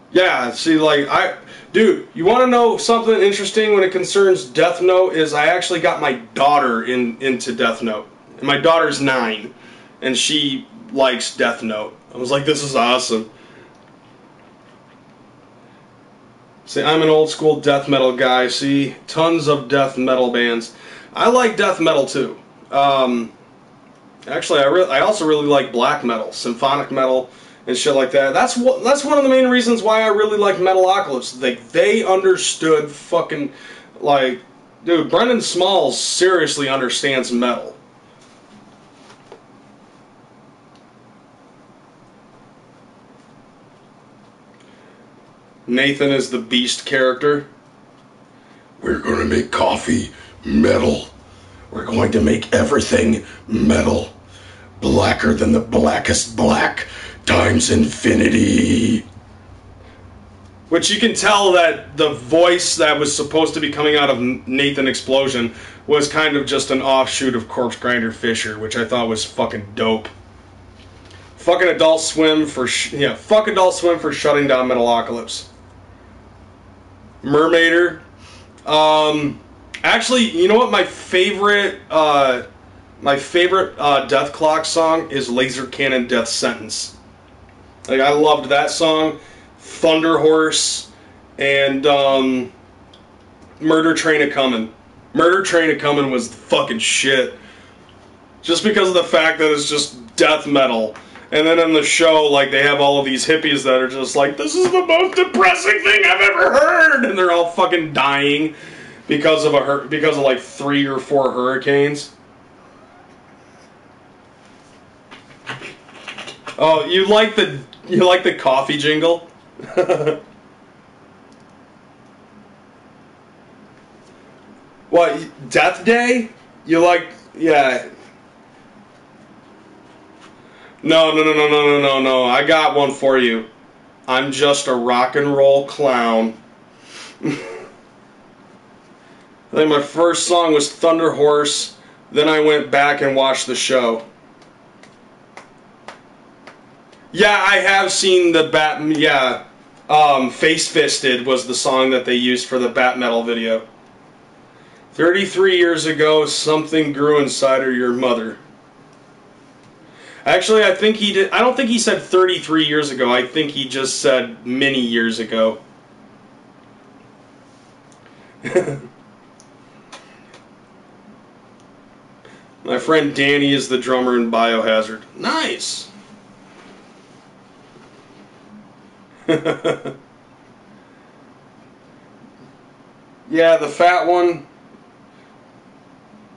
Yeah, see, like, dude, you want to know something interesting when it concerns Death Note is I actually got my daughter into Death Note. And my daughter's 9, and she likes Death Note. I was like, this is awesome. See, I'm an old school death metal guy. See, tons of death metal bands. I like death metal too. Actually, I also really like black metal, symphonic metal, and shit like that. That's one of the main reasons why I really like Metalocalypse. They understood fucking, like, dude, Brendan Smalls seriously understands metal. Nathan is the Beast character. We're going to make coffee metal. We're going to make everything metal. Blacker than the blackest black times infinity. Which you can tell that the voice that was supposed to be coming out of Nathan Explosion was kind of just an offshoot of Corpse Grinder Fisher, which I thought was fucking dope. Fucking Adult Swim for fuck Adult Swim for shutting down Metalocalypse. Mermaider. Actually, you know what? My favorite Death Clock song is Laser Cannon Death Sentence. Like, I loved that song. Thunder Horse and Murder Train A-Comin'. Murder Train A-Comin' was the fucking shit. Just because of the fact that it's just death metal. And then in the show, like, they have all of these hippies that are just like, this is the most depressing thing I've ever heard! And they're all fucking dying because of like 3 or 4 hurricanes. Oh, you like the coffee jingle? What, Death Day? You like, yeah. No. I got one for you. I'm just a rock and roll clown. I think my first song was Thunder Horse. Then I went back and watched the show. Yeah, I have seen the Face Fisted was the song that they used for the Bat Metal video. 33 years ago, something grew inside of your mother. Actually, I think he did. I don't think he said 33 years ago. I think he just said many years ago. My friend Danny is the drummer in Biohazard. Nice. Yeah, the fat one.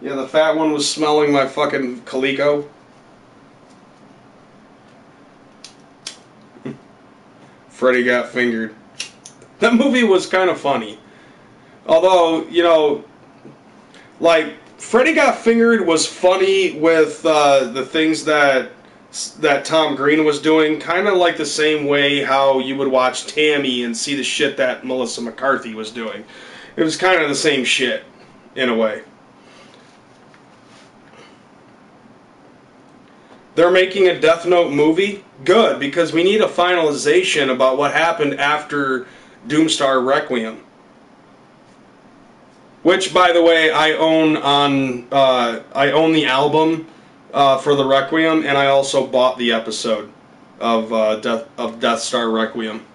Yeah, the fat one was smelling my fucking Coleco. Freddy Got Fingered. That movie was kind of funny. Although, you know, like, Freddy Got Fingered was funny with the things that Tom Green was doing, kind of like the same way how you would watch Tammy and see the shit that Melissa McCarthy was doing. it was kind of the same shit, in a way. They're making a Death Note movie? Good, because we need a finalization about what happened after Doomstar Requiem. Which, by the way, I own the album for the Requiem, and I also bought the episode of Death Star Requiem.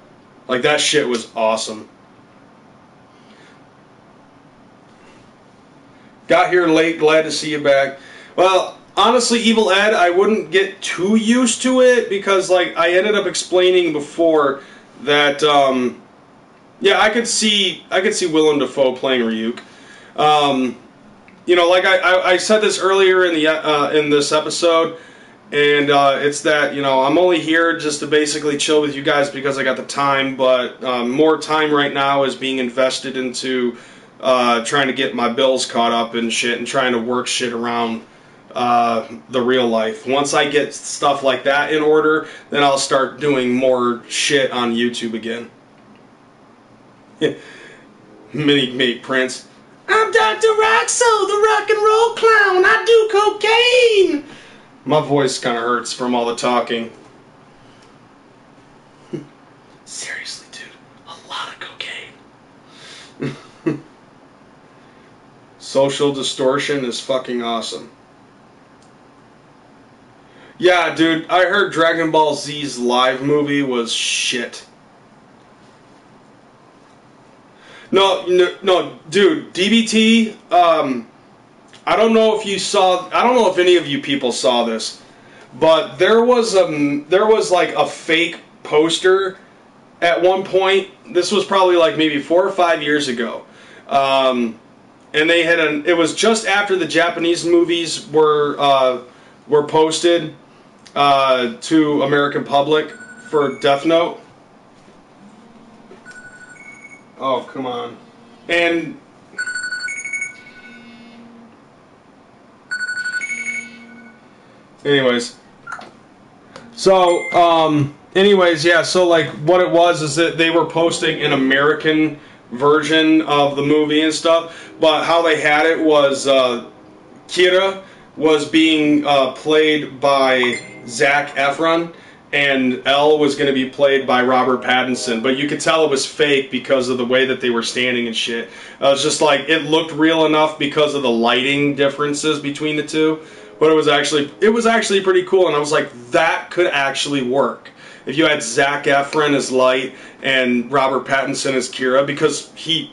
Like, that shit was awesome. Got here late, glad to see you back. Well, honestly, Evil Ed, I wouldn't get too used to it because, like, I ended up explaining before that, yeah, I could see Willem Dafoe playing Ryuk. You know, like I said this earlier in this episode, and it's that, you know, I'm only here just to basically chill with you guys because I got the time, but more time right now is being invested into trying to get my bills caught up and shit, and trying to work shit around the real life. Once I get stuff like that in order, then I'll start doing more shit on YouTube again. Mini Prince. I'm Dr. Roxo, the rock and roll clown. I do cocaine. My voice kind of hurts from all the talking. Seriously, dude, a lot of cocaine. Social Distortion is fucking awesome. Yeah, dude, I heard Dragon Ball Z's live movie was shit. No, dude, DBT, I don't know if any of you people saw this, but there was like a fake poster at one point. This was probably like maybe 4 or 5 years ago. And they had it was just after the Japanese movies were posted to American public for Death Note. Oh, come on. And anyways, yeah, so like what it was is that they were posting an American version of the movie and stuff, but how they had it was Kira was being played by Zac Efron, and Elle was going to be played by Robert Pattinson, but you could tell it was fake because of the way that they were standing and shit. It was just like, it looked real enough because of the lighting differences between the two, but it was actually pretty cool, and I was like, that could actually work. If you had Zac Efron as Light and Robert Pattinson as Kira, because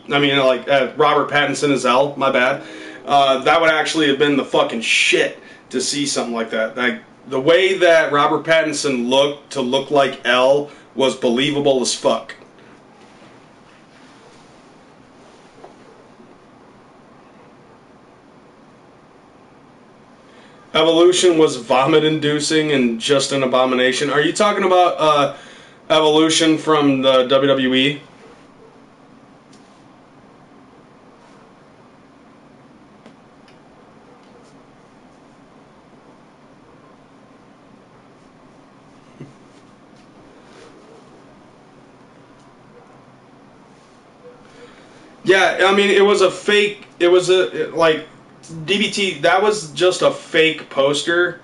Robert Pattinson as Elle, my bad, that would actually have been the fucking shit to see something like that. Like, the way that Robert Pattinson looked to look like Elle was believable as fuck. Evolution was vomit-inducing and just an abomination. Are you talking about Evolution from the WWE? Yeah, I mean, it was a fake, DBT, that was just a fake poster,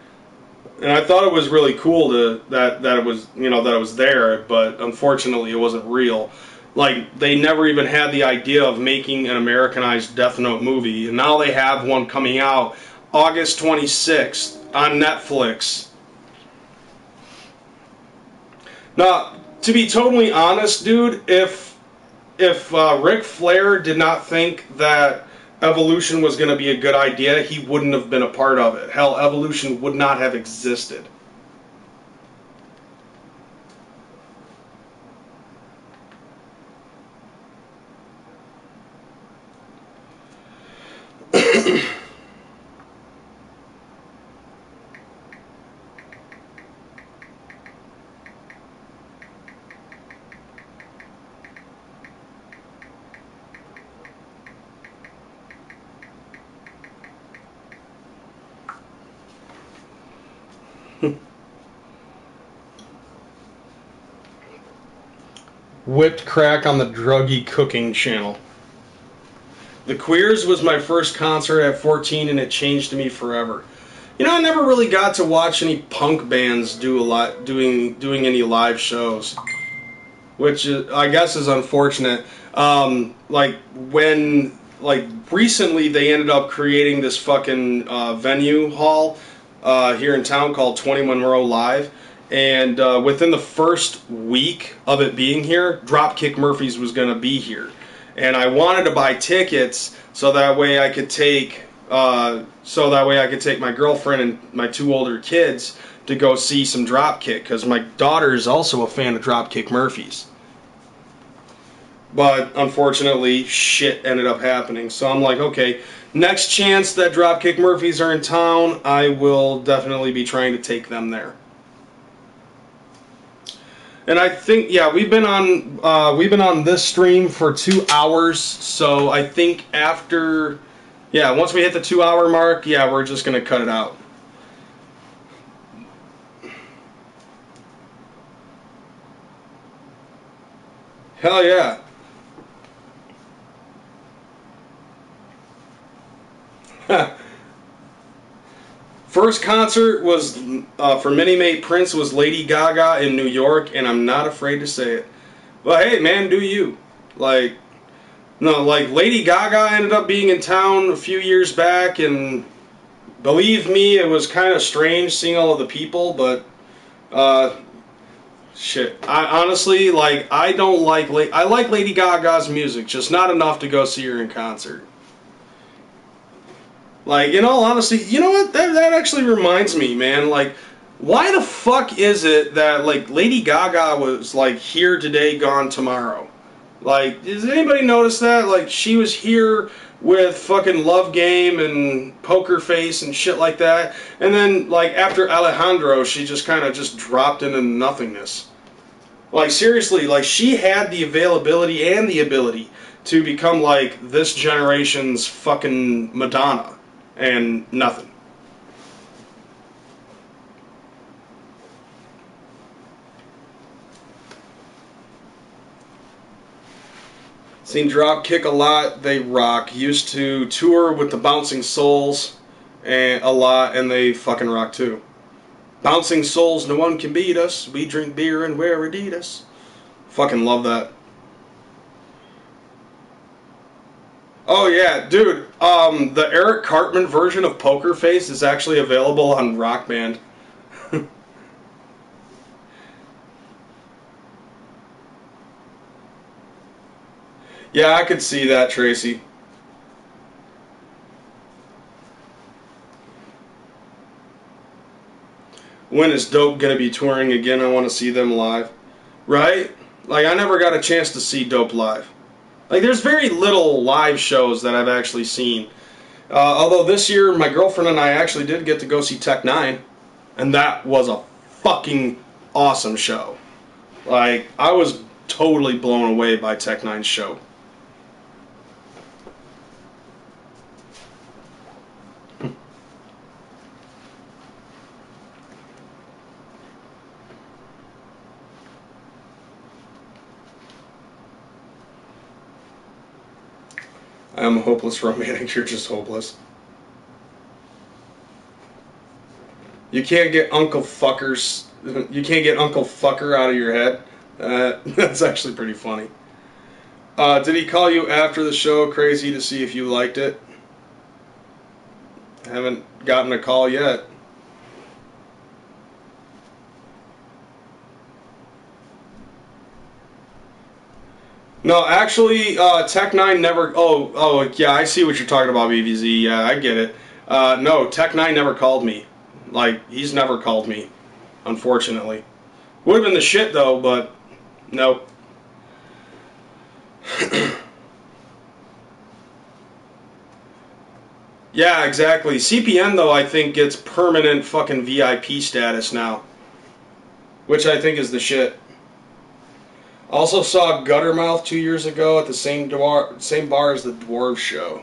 and I thought it was really cool that it was, that it was there, but unfortunately it wasn't real. Like, they never even had the idea of making an Americanized Death Note movie, and now they have one coming out August 26th on Netflix. Now, to be totally honest, dude, if Ric Flair did not think that Evolution was going to be a good idea, he wouldn't have been a part of it. Hell, Evolution would not have existed. Whipped crack on the druggy cooking channel. The Queers was my first concert at 14, and it changed me forever. You know, I never really got to watch any punk bands doing any live shows, which I guess is unfortunate. Like recently they ended up creating this fucking venue hall here in town called 21 Monroe Live, and within the first week of it being here, Dropkick Murphys was going to be here, and I wanted to buy tickets so that way I could take my girlfriend and my 2 older kids to go see some Dropkick, because my daughter is also a fan of Dropkick Murphys. But unfortunately, shit ended up happening. So I'm like, okay, next chance that Dropkick Murphys are in town, I will definitely be trying to take them there. And I think, yeah, we've been on this stream for 2 hours. So I think after, yeah, once we hit the 2 hour mark, yeah, we're just gonna cut it out. Hell yeah. First concert was for Mini-Mate Prince was Lady Gaga in New York, and I'm not afraid to say it. But hey, man, do you. Like, no, like Lady Gaga ended up being in town a few years back, and believe me, it was kind of strange seeing all of the people, but shit. I honestly, like, I like Lady Gaga's music, just not enough to go see her in concert. Like, in all honesty, you know what? That actually reminds me, man. Like, why the fuck is it that, like, Lady Gaga was, like, here today, gone tomorrow? Like, does anybody notice that? Like, she was here with fucking Love Game and Poker Face and shit like that. And then, like, after Alejandro, she just kind of just dropped into nothingness. Like, seriously, like, she had the availability and the ability to become, like, this generation's fucking Madonna. And nothing. Seen Dropkick a lot. They rock. Used to tour with the Bouncing Souls a lot, and they fucking rock too. Bouncing Souls, no one can beat us. We drink beer and wear Adidas. Fucking love that. Oh yeah, dude, the Eric Cartman version of Poker Face is actually available on Rock Band. Yeah, I could see that, Tracy. When is Dope gonna be touring again? I want to see them live. Right? Like, I never got a chance to see Dope live. Like, there's very little live shows that I've actually seen. Although this year, my girlfriend and I actually did get to go see Tech 9. And that was a fucking awesome show. Like, I was totally blown away by Tech 9's show. I'm a hopeless romantic, you're just hopeless. You can't get Uncle Fucker out of your head. That's actually pretty funny. Did he call you after the show, Crazy, to see if you liked it? I haven't gotten a call yet. No, actually, Tech 9 never... Oh, yeah, I see what you're talking about, BVZ. Yeah, I get it. No, Tech 9 never called me. Like, he's never called me, unfortunately. Would have been the shit, though, but... Nope. Yeah, exactly. CPN, though, I think gets permanent fucking VIP status now. Which I think is the shit. Also saw Guttermouth 2 years ago at the same bar as the Dwarves show.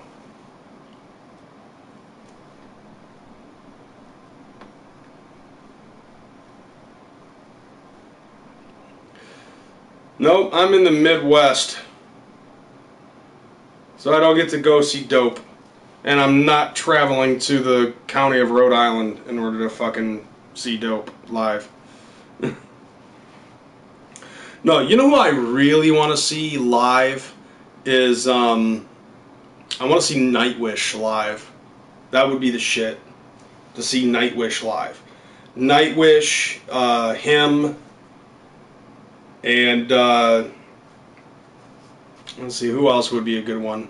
Nope, I'm in the Midwest. So I don't get to go see Dope. And I'm not traveling to the county of Rhode Island in order to fucking see Dope live. No, you know who I really want to see live is, I want to see Nightwish live. That would be the shit, to see Nightwish live. Nightwish, him, and, let's see, who else would be a good one?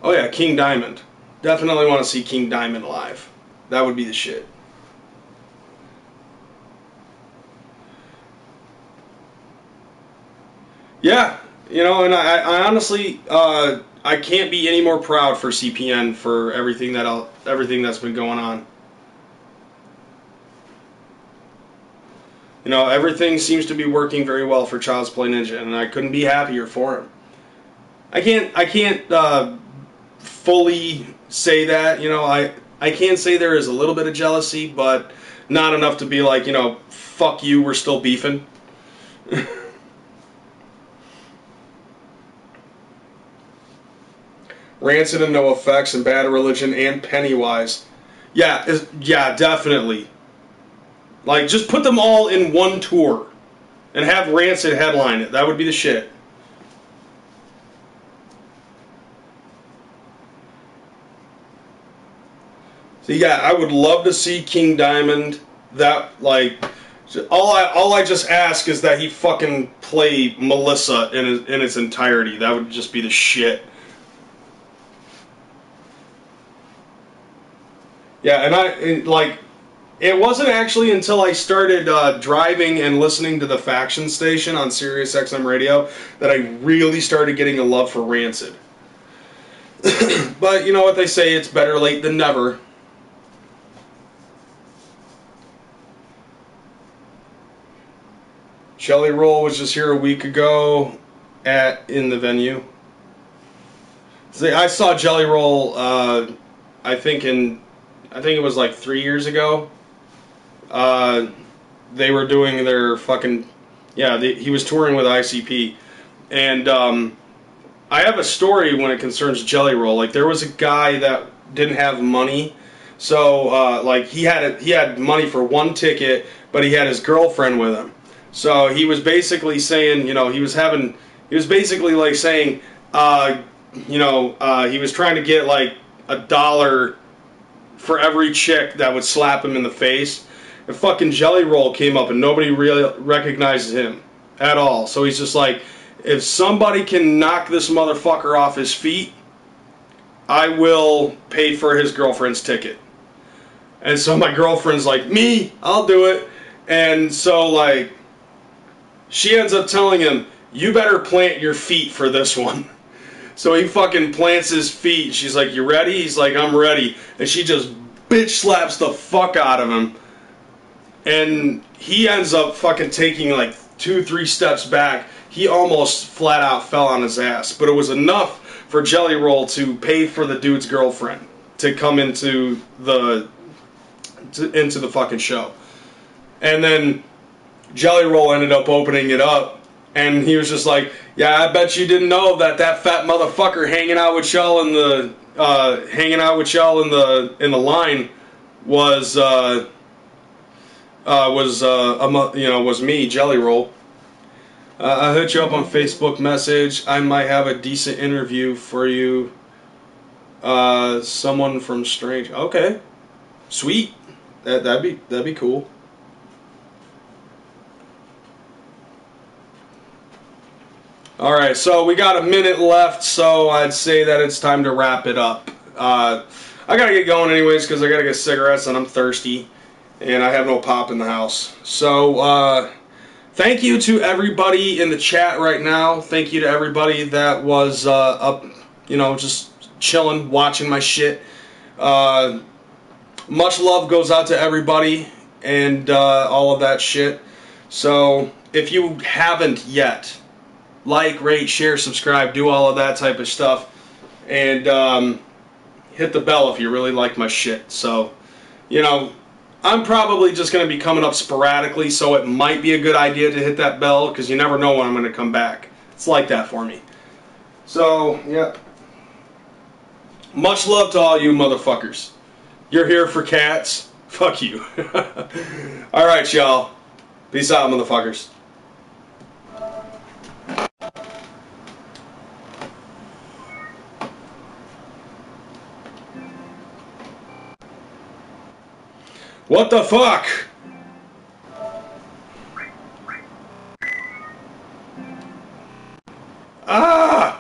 Oh yeah, King Diamond. Definitely want to see King Diamond live. That would be the shit. Yeah, you know, and I honestly, I can't be any more proud for CPN for everything that's been going on. You know, everything seems to be working very well for Child's Play Ninja, and I couldn't be happier for him. I can't fully say that, you know, I can say there is a little bit of jealousy, but not enough to be like, you know, fuck you, we're still beefing. Rancid and NoFX and Bad Religion and Pennywise. Yeah, definitely. Like, just put them all in one tour and have Rancid headline it. That would be the shit. So yeah, I would love to see King Diamond. That, like, all I just ask is that he fucking play Melissa in its entirety. That would just be the shit. Yeah, and it wasn't actually until I started driving and listening to the Faction Station on Sirius XM Radio that I really started getting a love for Rancid. But you know what they say, it's better late than never. Jelly Roll was just here a week ago in the venue. See, I saw Jelly Roll, I think it was like 3 years ago. They were doing their fucking... Yeah, he was touring with ICP. And I have a story when it concerns Jelly Roll. Like, there was a guy that didn't have money. So, like, he had money for one ticket, but he had his girlfriend with him. So he was basically saying, you know, he was basically like saying, you know, he was trying to get like $1 for every chick that would slap him in the face. And fucking Jelly Roll came up and nobody really recognizes him at all. So he's just like, if somebody can knock this motherfucker off his feet, I will pay for his girlfriend's ticket. And so my girlfriend's like, me, I'll do it. And so, like, she ends up telling him, you better plant your feet for this one. So he fucking plants his feet. She's like, you ready? He's like, I'm ready. And she just bitch slaps the fuck out of him. And he ends up fucking taking like 2-3 steps back. He almost flat out fell on his ass. But it was enough for Jelly Roll to pay for the dude's girlfriend to come into the fucking show. And then Jelly Roll ended up opening it up, and he was just like, yeah, I bet you didn't know that fat motherfucker hanging out with y'all in the line was me, Jelly Roll. I hit you up on Facebook message. I might have a decent interview for you. Someone from Strange. Okay, sweet. That'd be cool. Alright, so we got a minute left, so I'd say that it's time to wrap it up. I gotta get going anyways, because I gotta get cigarettes and I'm thirsty, and I have no pop in the house. So, thank you to everybody in the chat right now. Thank you to everybody that was up, you know, just chilling, watching my shit. Much love goes out to everybody, and all of that shit. So, if you haven't yet, like, rate, share, subscribe, do all of that type of stuff, and hit the bell if you really like my shit. So, you know, I'm probably just going to be coming up sporadically, so it might be a good idea to hit that bell, because you never know when I'm going to come back. It's like that for me. So, yeah. Much love to all you motherfuckers. You're here for cats? Fuck you. Alright, y'all. Peace out, motherfuckers. What the fuck? Ah!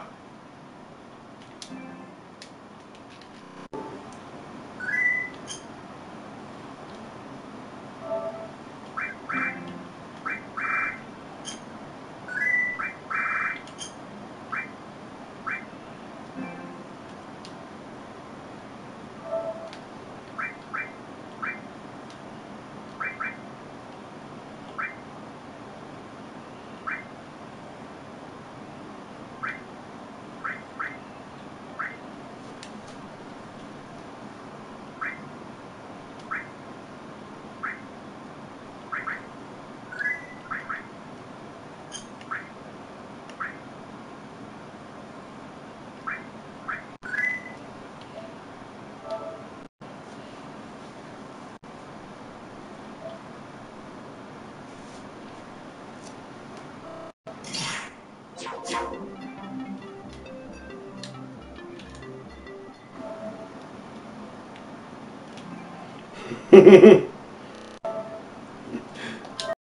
Hehehe